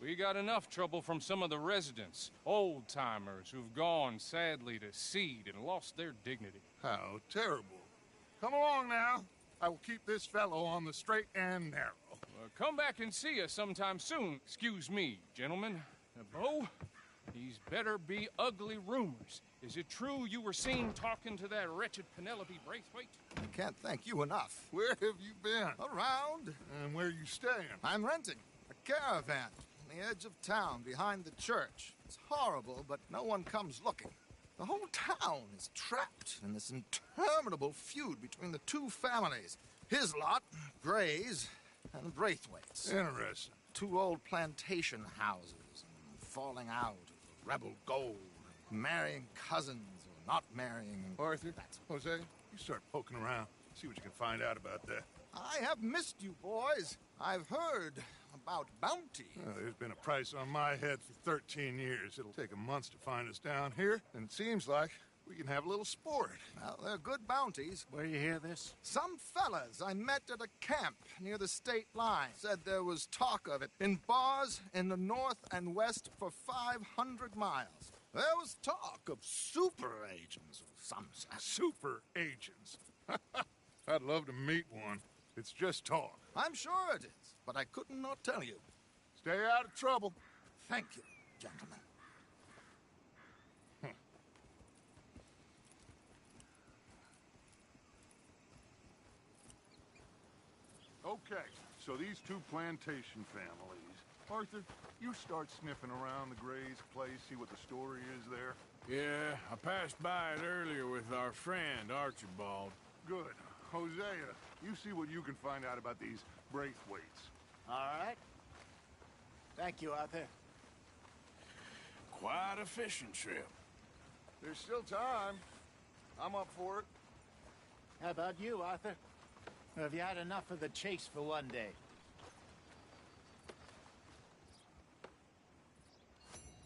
We got enough trouble from some of the residents, old-timers who've gone, sadly, to seed and lost their dignity. How terrible. Come along now. I will keep this fellow on the straight and narrow. Come back and see us sometime soon. Excuse me, gentlemen. Bo, these better be ugly rumors. Is it true you were seen talking to that wretched Penelope Braithwaite? I can't thank you enough. Where have you been? Around. And where you staying? I'm renting a caravan on the edge of town behind the church. It's horrible, but no one comes looking. The whole town is trapped in this interminable feud between the two families. His lot, Gray's, and Braithwaite's. Interesting. Two old plantation houses, and falling out of the rebel gold, marrying cousins or not marrying. Arthur, Jose, you start poking around. See what you can find out about that. I have missed you, boys. I've heard about bounty. Well, there's been a price on my head for 13 years. It'll take a month to find us down here, and it seems like we can have a little sport. Well, they're good bounties. Where you hear this? Some fellas I met at a camp near the state line said there was talk of it in bars in the north and west for 500 miles. There was talk of super agents of some sort. Super agents? I'd love to meet one. It's just talk. I'm sure it is, but I could not tell you. Stay out of trouble. Thank you, gentlemen. Okay, so these two plantation families Arthur, you start sniffing around the Gray's place, see what the story is there. Yeah, I passed by it earlier with our friend, Archibald. Good. Hosea, you see what you can find out about these Braithwaites. All right. Thank you, Arthur. Quite a fishing trip. There's still time. I'm up for it. How about you, Arthur? Or have you had enough of the chase for one day?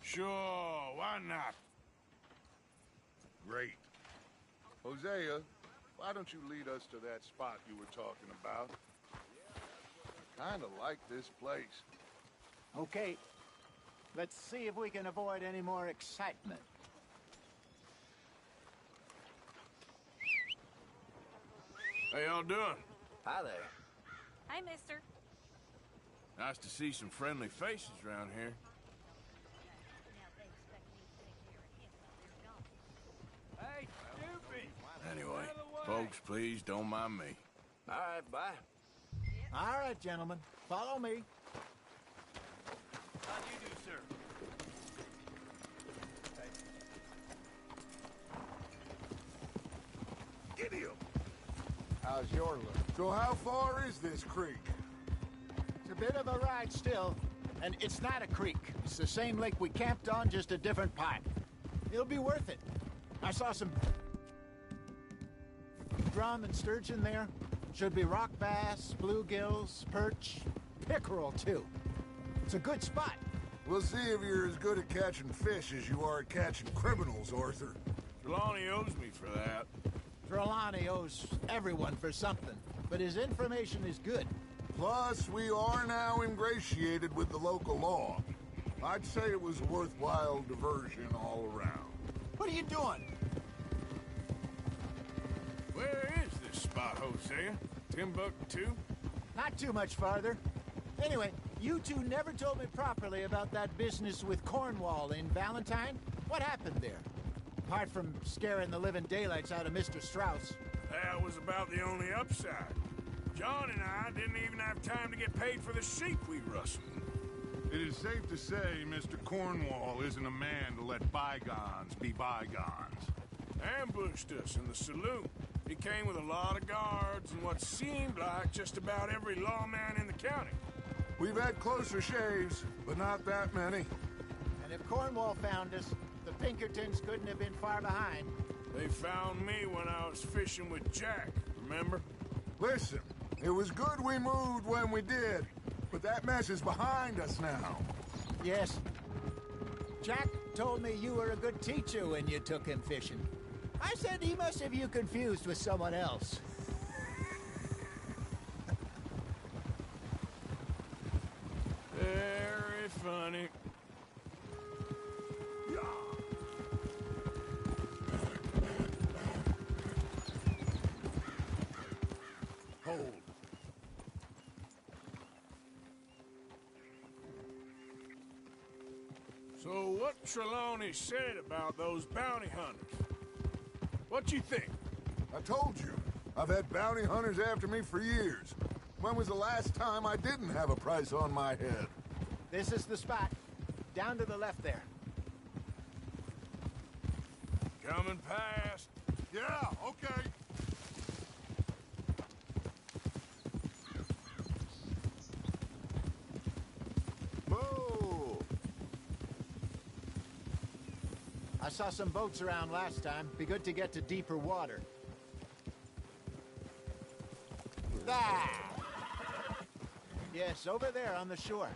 Sure, why not? Great. Hosea, why don't you lead us to that spot you were talking about? I kinda like this place. Okay. Let's see if we can avoid any more excitement. How y'all doing? Hi there. Hi, mister. Nice to see some friendly faces around here. Hey, stupid! Anyway, folks, please don't mind me. All right, bye. All right, gentlemen. Follow me. How do you do, sir? Get him! How's your look? So how far is this creek? It's a bit of a ride still. And it's not a creek. It's the same lake we camped on, just a different part. It'll be worth it. I saw some drum and sturgeon there. Should be rock bass, bluegills, perch, pickerel, too. It's a good spot. We'll see if you're as good at catching fish as you are at catching criminals, Arthur. Trelawney owes me for that. Trelawney owes everyone for something, but his information is good. Plus, we are now ingratiated with the local law. I'd say it was a worthwhile diversion all around. What are you doing? Where is this spot, Hosea? Timbuktu? Not too much farther. Anyway, you two never told me properly about that business with Cornwall in Valentine. What happened there? Apart from scaring the living daylights out of Mr. Strauss. That was about the only upside. John and I didn't even have time to get paid for the sheep we rustled. It is safe to say Mr. Cornwall isn't a man to let bygones be bygones. Ambushed us in the saloon. He came with a lot of guards and what seemed like just about every lawman in the county. We've had closer shaves, but not that many. And if Cornwall found us, the Pinkertons couldn't have been far behind. They found me when I was fishing with Jack, remember? Listen, it was good we moved when we did, but that mess is behind us now. Yes. Jack told me you were a good teacher when you took him fishing. I said he must have you confused with someone else. Very funny. Hold. So what Trelawney said about those bounty hunters? What you think? I told you, I've had bounty hunters after me for years. When was the last time I didn't have a price on my head? This is the spot. Down to the left there. Coming past. Yeah, okay. Whoa! I saw some boats around last time. Be good to get to deeper water. Ah! Yes, over there on the shore.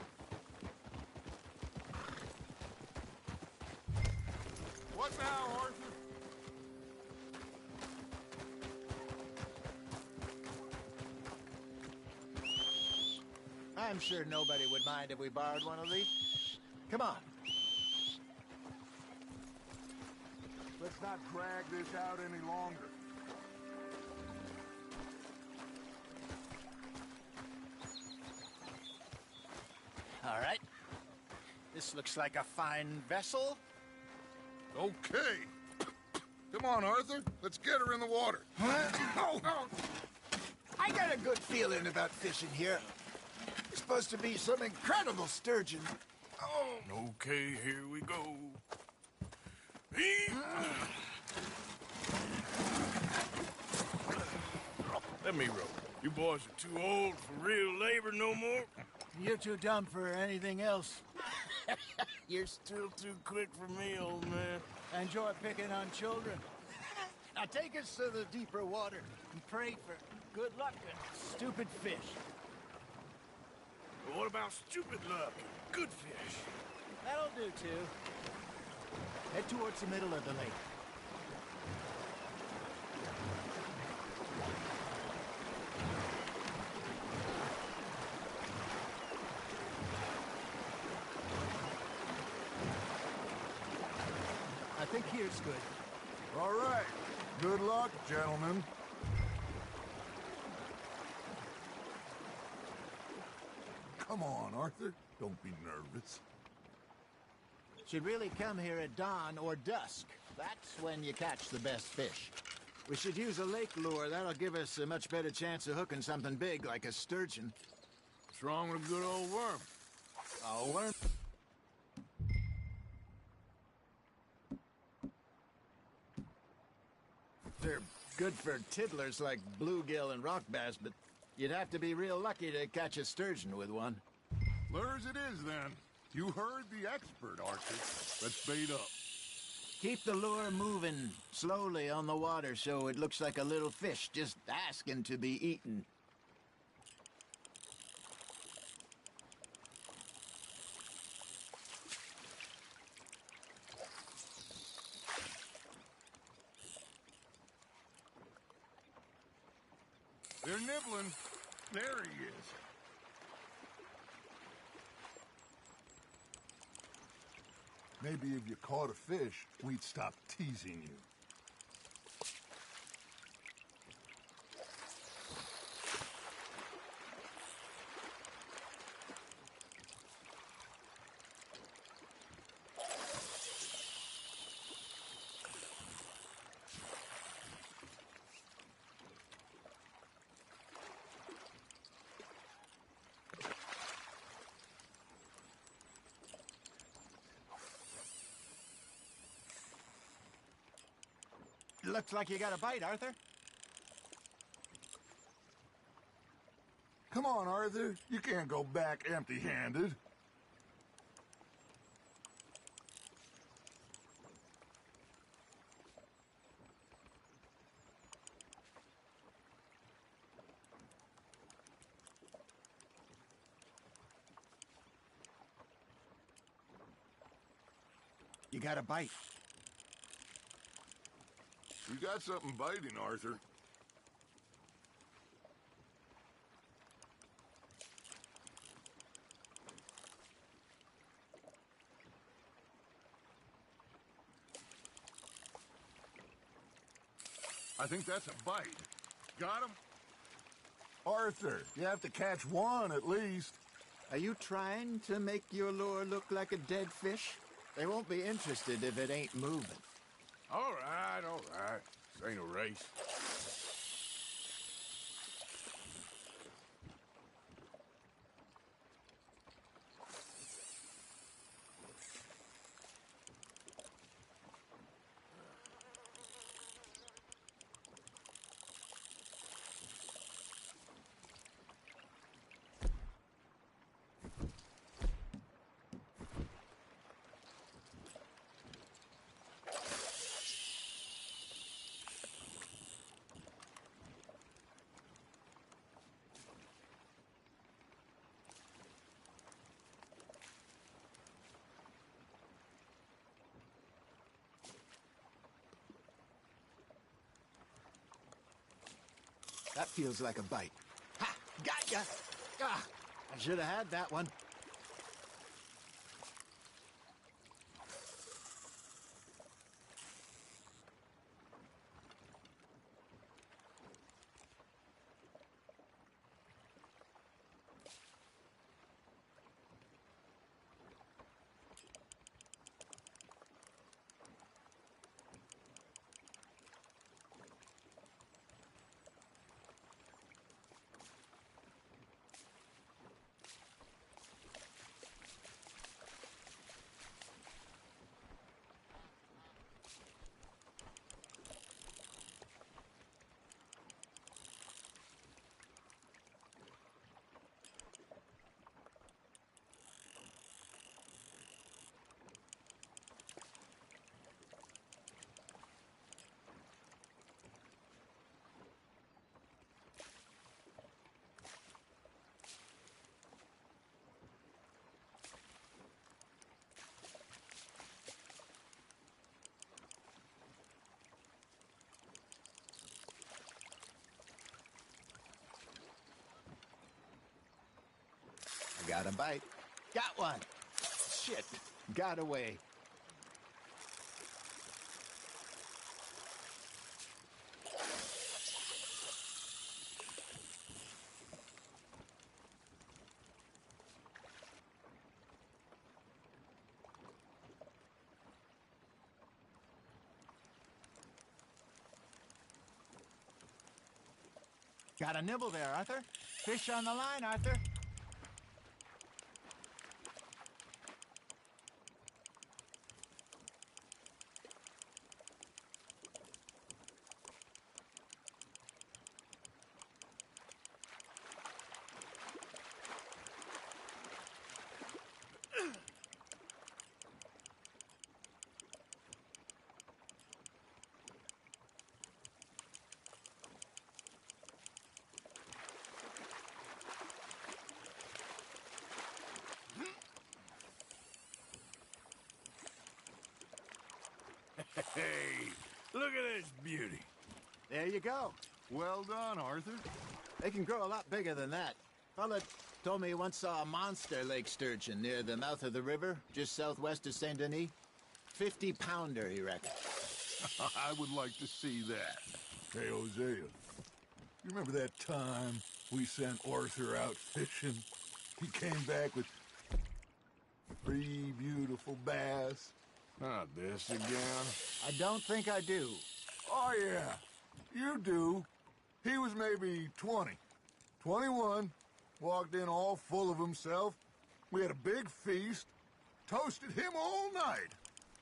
What now, Arthur? I'm sure nobody would mind if we borrowed one of these. Come on. Let's not drag this out any longer. All right. This looks like a fine vessel. Okay. Come on, Arthur. Let's get her in the water. Huh? Oh, oh. I got a good feeling about fishing here. Supposed to be some incredible sturgeon. Oh. Okay, here we go. Let me roll. You boys are too old for real labor no more. You're too dumb for anything else. You're still too quick for me, old man. Enjoy picking on children. Now take us to the deeper water and pray for good luck and stupid fish. But what about stupid luck and good fish? That'll do, too. Head towards the middle of the lake. I think here's good. All right. Good luck, gentlemen. Come on, Arthur. Don't be nervous. Should really come here at dawn or dusk. That's when you catch the best fish. We should use a lake lure. That'll give us a much better chance of hooking something big like a sturgeon. What's wrong with a good old worm? A worm? They're good for tiddlers like bluegill and rock bass, but you'd have to be real lucky to catch a sturgeon with one. Lures it is, then. You heard the expert, Arthur. Let's bait up. Keep the lure moving slowly on the water so it looks like a little fish just asking to be eaten. They're nibbling. There he is. Maybe if you caught a fish, we'd stop teasing you. Looks like you got a bite, Arthur. Come on, Arthur. You can't go back empty-handed. You got a bite. You got something biting, Arthur. I think that's a bite. Got him? Arthur, you have to catch one at least. Are you trying to make your lure look like a dead fish? They won't be interested if it ain't moving. All right, all right. This ain't a race. That feels like a bite. Ha! Got ya! Ah, I should have had that one. Got a bite. Got one. Shit. Got away. Got a nibble there, Arthur. Fish on the line, Arthur. Hey, look at this beauty. There you go. Well done, Arthur. They can grow a lot bigger than that. Fella told me he once saw a monster lake sturgeon near the mouth of the river, just southwest of Saint Denis. 50-pounder, he reckons. I would like to see that. Hey, Hosea, you remember that time we sent Arthur out fishing? He came back with 3 beautiful bass. Not this again. I don't think I do. Oh, yeah. You do. He was maybe 20. 21. Walked in all full of himself. We had a big feast. Toasted him all night.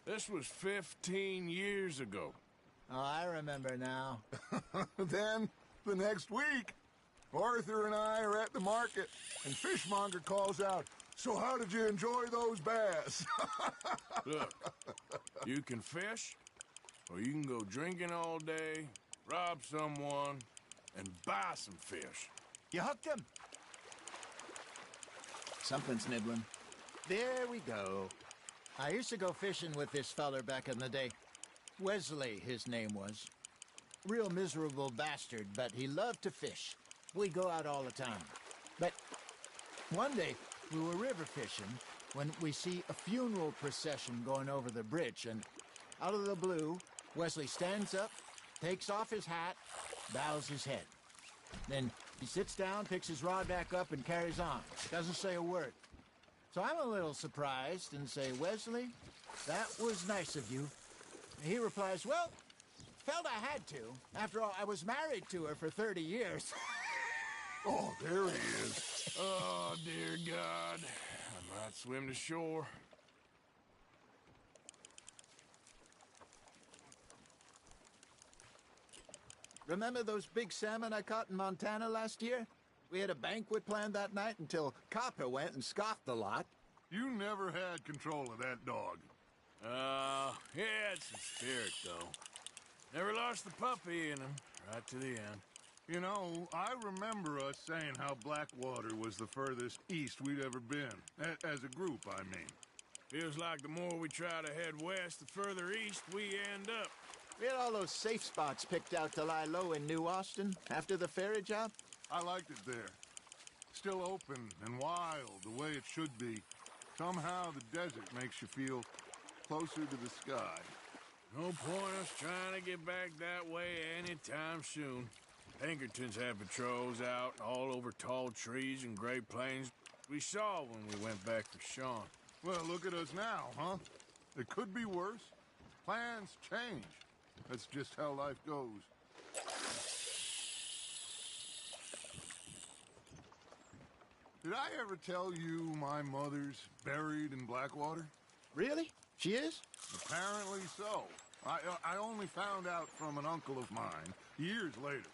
This was 15 years ago. Oh, I remember now. Then, the next week, Arthur and I are at the market, and Fishmonger calls out, "So how did you enjoy those bass?" Look, you can fish, or you can go drinking all day, rob someone, and buy some fish. You hooked him. Something's nibbling. There we go. I used to go fishing with this feller back in the day. Wesley, his name was. Real miserable bastard, but he loved to fish. We'd go out all the time. But one day, we were river fishing when we see a funeral procession going over the bridge, and out of the blue, Wesley stands up, takes off his hat, bows his head. Then he sits down, picks his rod back up, and carries on. Doesn't say a word. So I'm a little surprised and say, "Wesley, that was nice of you." And he replies, "Well, felt I had to. After all, I was married to her for 30 years. Oh, there he is. Oh, dear God. I might swim to shore. Remember those big salmon I caught in Montana last year? We had a banquet planned that night until Copper went and scoffed the lot. You never had control of that dog. He had some spirit, though. Never lost the puppy in him, right to the end. You know, I remember us saying how Blackwater was the furthest east we'd ever been. As a group, I mean. Feels like the more we try to head west, the further east we end up. We had all those safe spots picked out to lie low in New Austin after the ferry job. I liked it there. Still open and wild, the way it should be. Somehow the desert makes you feel closer to the sky. No point us trying to get back that way anytime soon. Pinkertons had patrols out all over tall trees and Great Plains. We saw when we went back for Sean. Well, look at us now, huh? It could be worse. Plans change. That's just how life goes. Did I ever tell you my mother's buried in Blackwater? Really? She is? Apparently so. I only found out from an uncle of mine years later.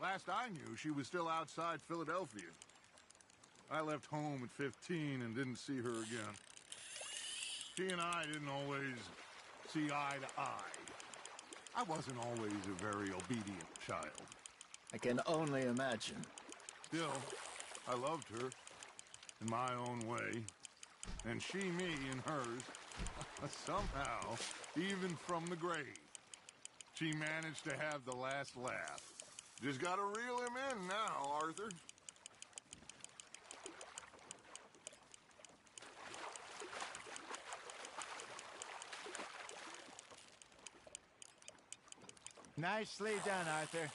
Last I knew, she was still outside Philadelphia. I left home at 15 and didn't see her again. She and I didn't always see eye to eye. I wasn't always a very obedient child. I can only imagine. Still, I loved her in my own way, and she me in hers. Somehow, even from the grave, she managed to have the last laugh. Just gotta reel him in now, Arthur. Nicely done, Arthur.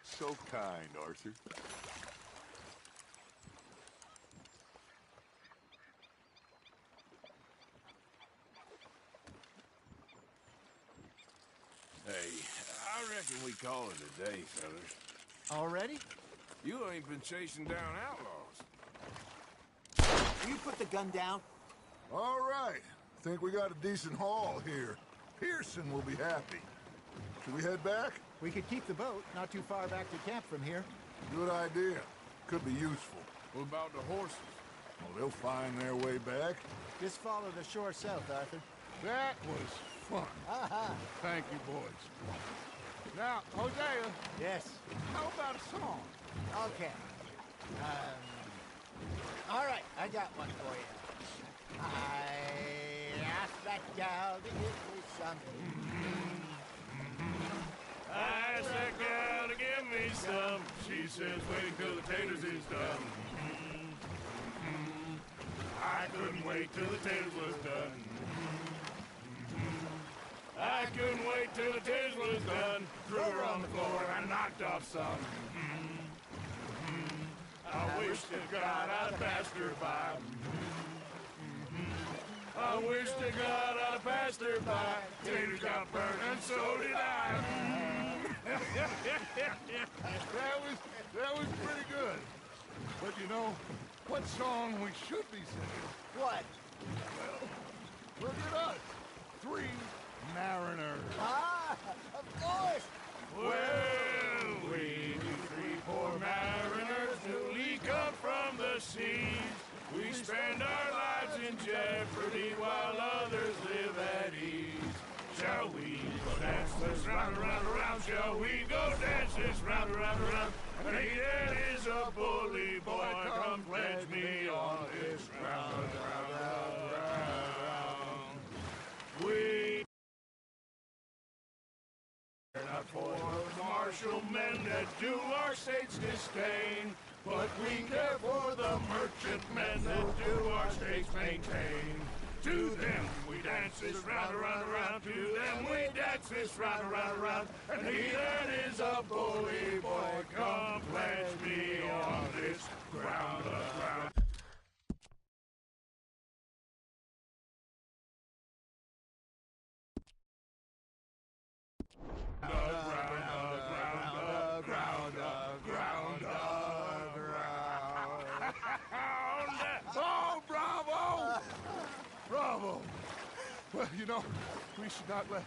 So kind, Arthur. Hey, I reckon we call it a day, fellas. Already? You ain't been chasing down outlaws. Will you put the gun down? All right. Think we got a decent haul here. Pearson will be happy. Should we head back? We could keep the boat not too far back to camp from here. Good idea. Could be useful. What about the horses? Well, they'll find their way back. Just follow the shore south, Arthur. That was fun. Thank you, boys. Now, Hosea. Yes. How about a song? Okay. All right, I got one for you. I asked that gal to give me something. I asked that gal to give me some. She says, wait till the taters is done. I couldn't wait till the taters was done. I couldn't wait till the taters was done. Threw her on the floor and I knocked off some. I wish to God I'd passed her by. I wish to God I'd passed her by. Taters got burned and so did I. That was pretty good. But you know, what song we should be singing? What? Well, look at us. 3 mariners. Ah, of course. Well, we 3 poor mariners newly come from the seas. We spend our lives in jeopardy while others live at ease. Shall we go dance this round, around, around? Shall we go dance this round, around, around? And he that is a bully boy, come pledge me on this round, round, round, round. We are not for those martial men that do our state's disdain, but we care for the merchantmen that do our states maintain. To them we dance this round, around, around. To them we dance this round, around, around. And he that is a bully boy, come pledge me on this ground, ground. Oh, bravo! Bravo! Well, you know, we should not let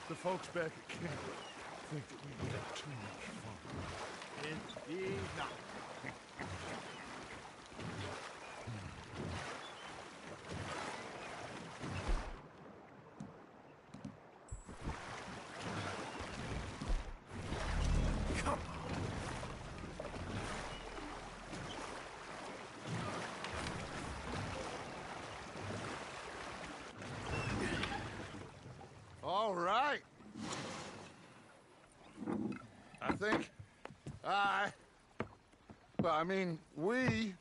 the folks back at camp think that we had too much fun. Indeed not. All right. I think we're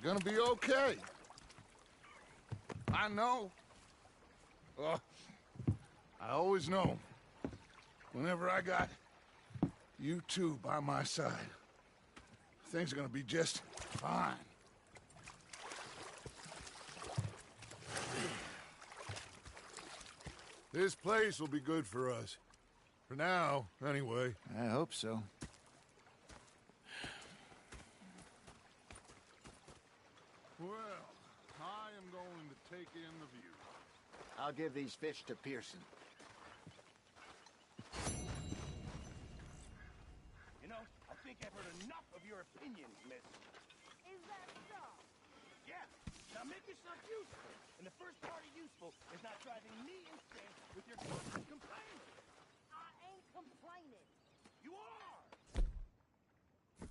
gonna be okay. I know. I always know. Whenever I got you two by my side, things are gonna be just fine. This place will be good for us. For now, anyway. I hope so. Well, I am going to take in the view. I'll give these fish to Pearson. You know, I think I've heard enough of your opinions, miss. Is that so? Yeah. Now make yourself useful. And the first part of useful is not driving me insane with your constant complaining. I ain't complaining. You are!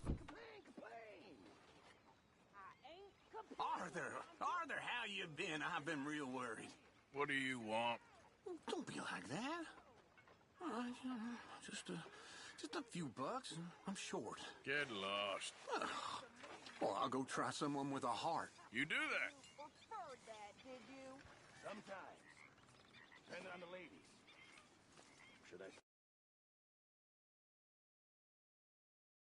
Complain, complain! I ain't complaining. Arthur, how you been? I've been real worried. What do you want? Don't be like that. All right, just a few bucks, and I'm short. Get lost. Well, I'll go try someone with a heart. You do that. But first, Sometimes, depending on the ladies. Should I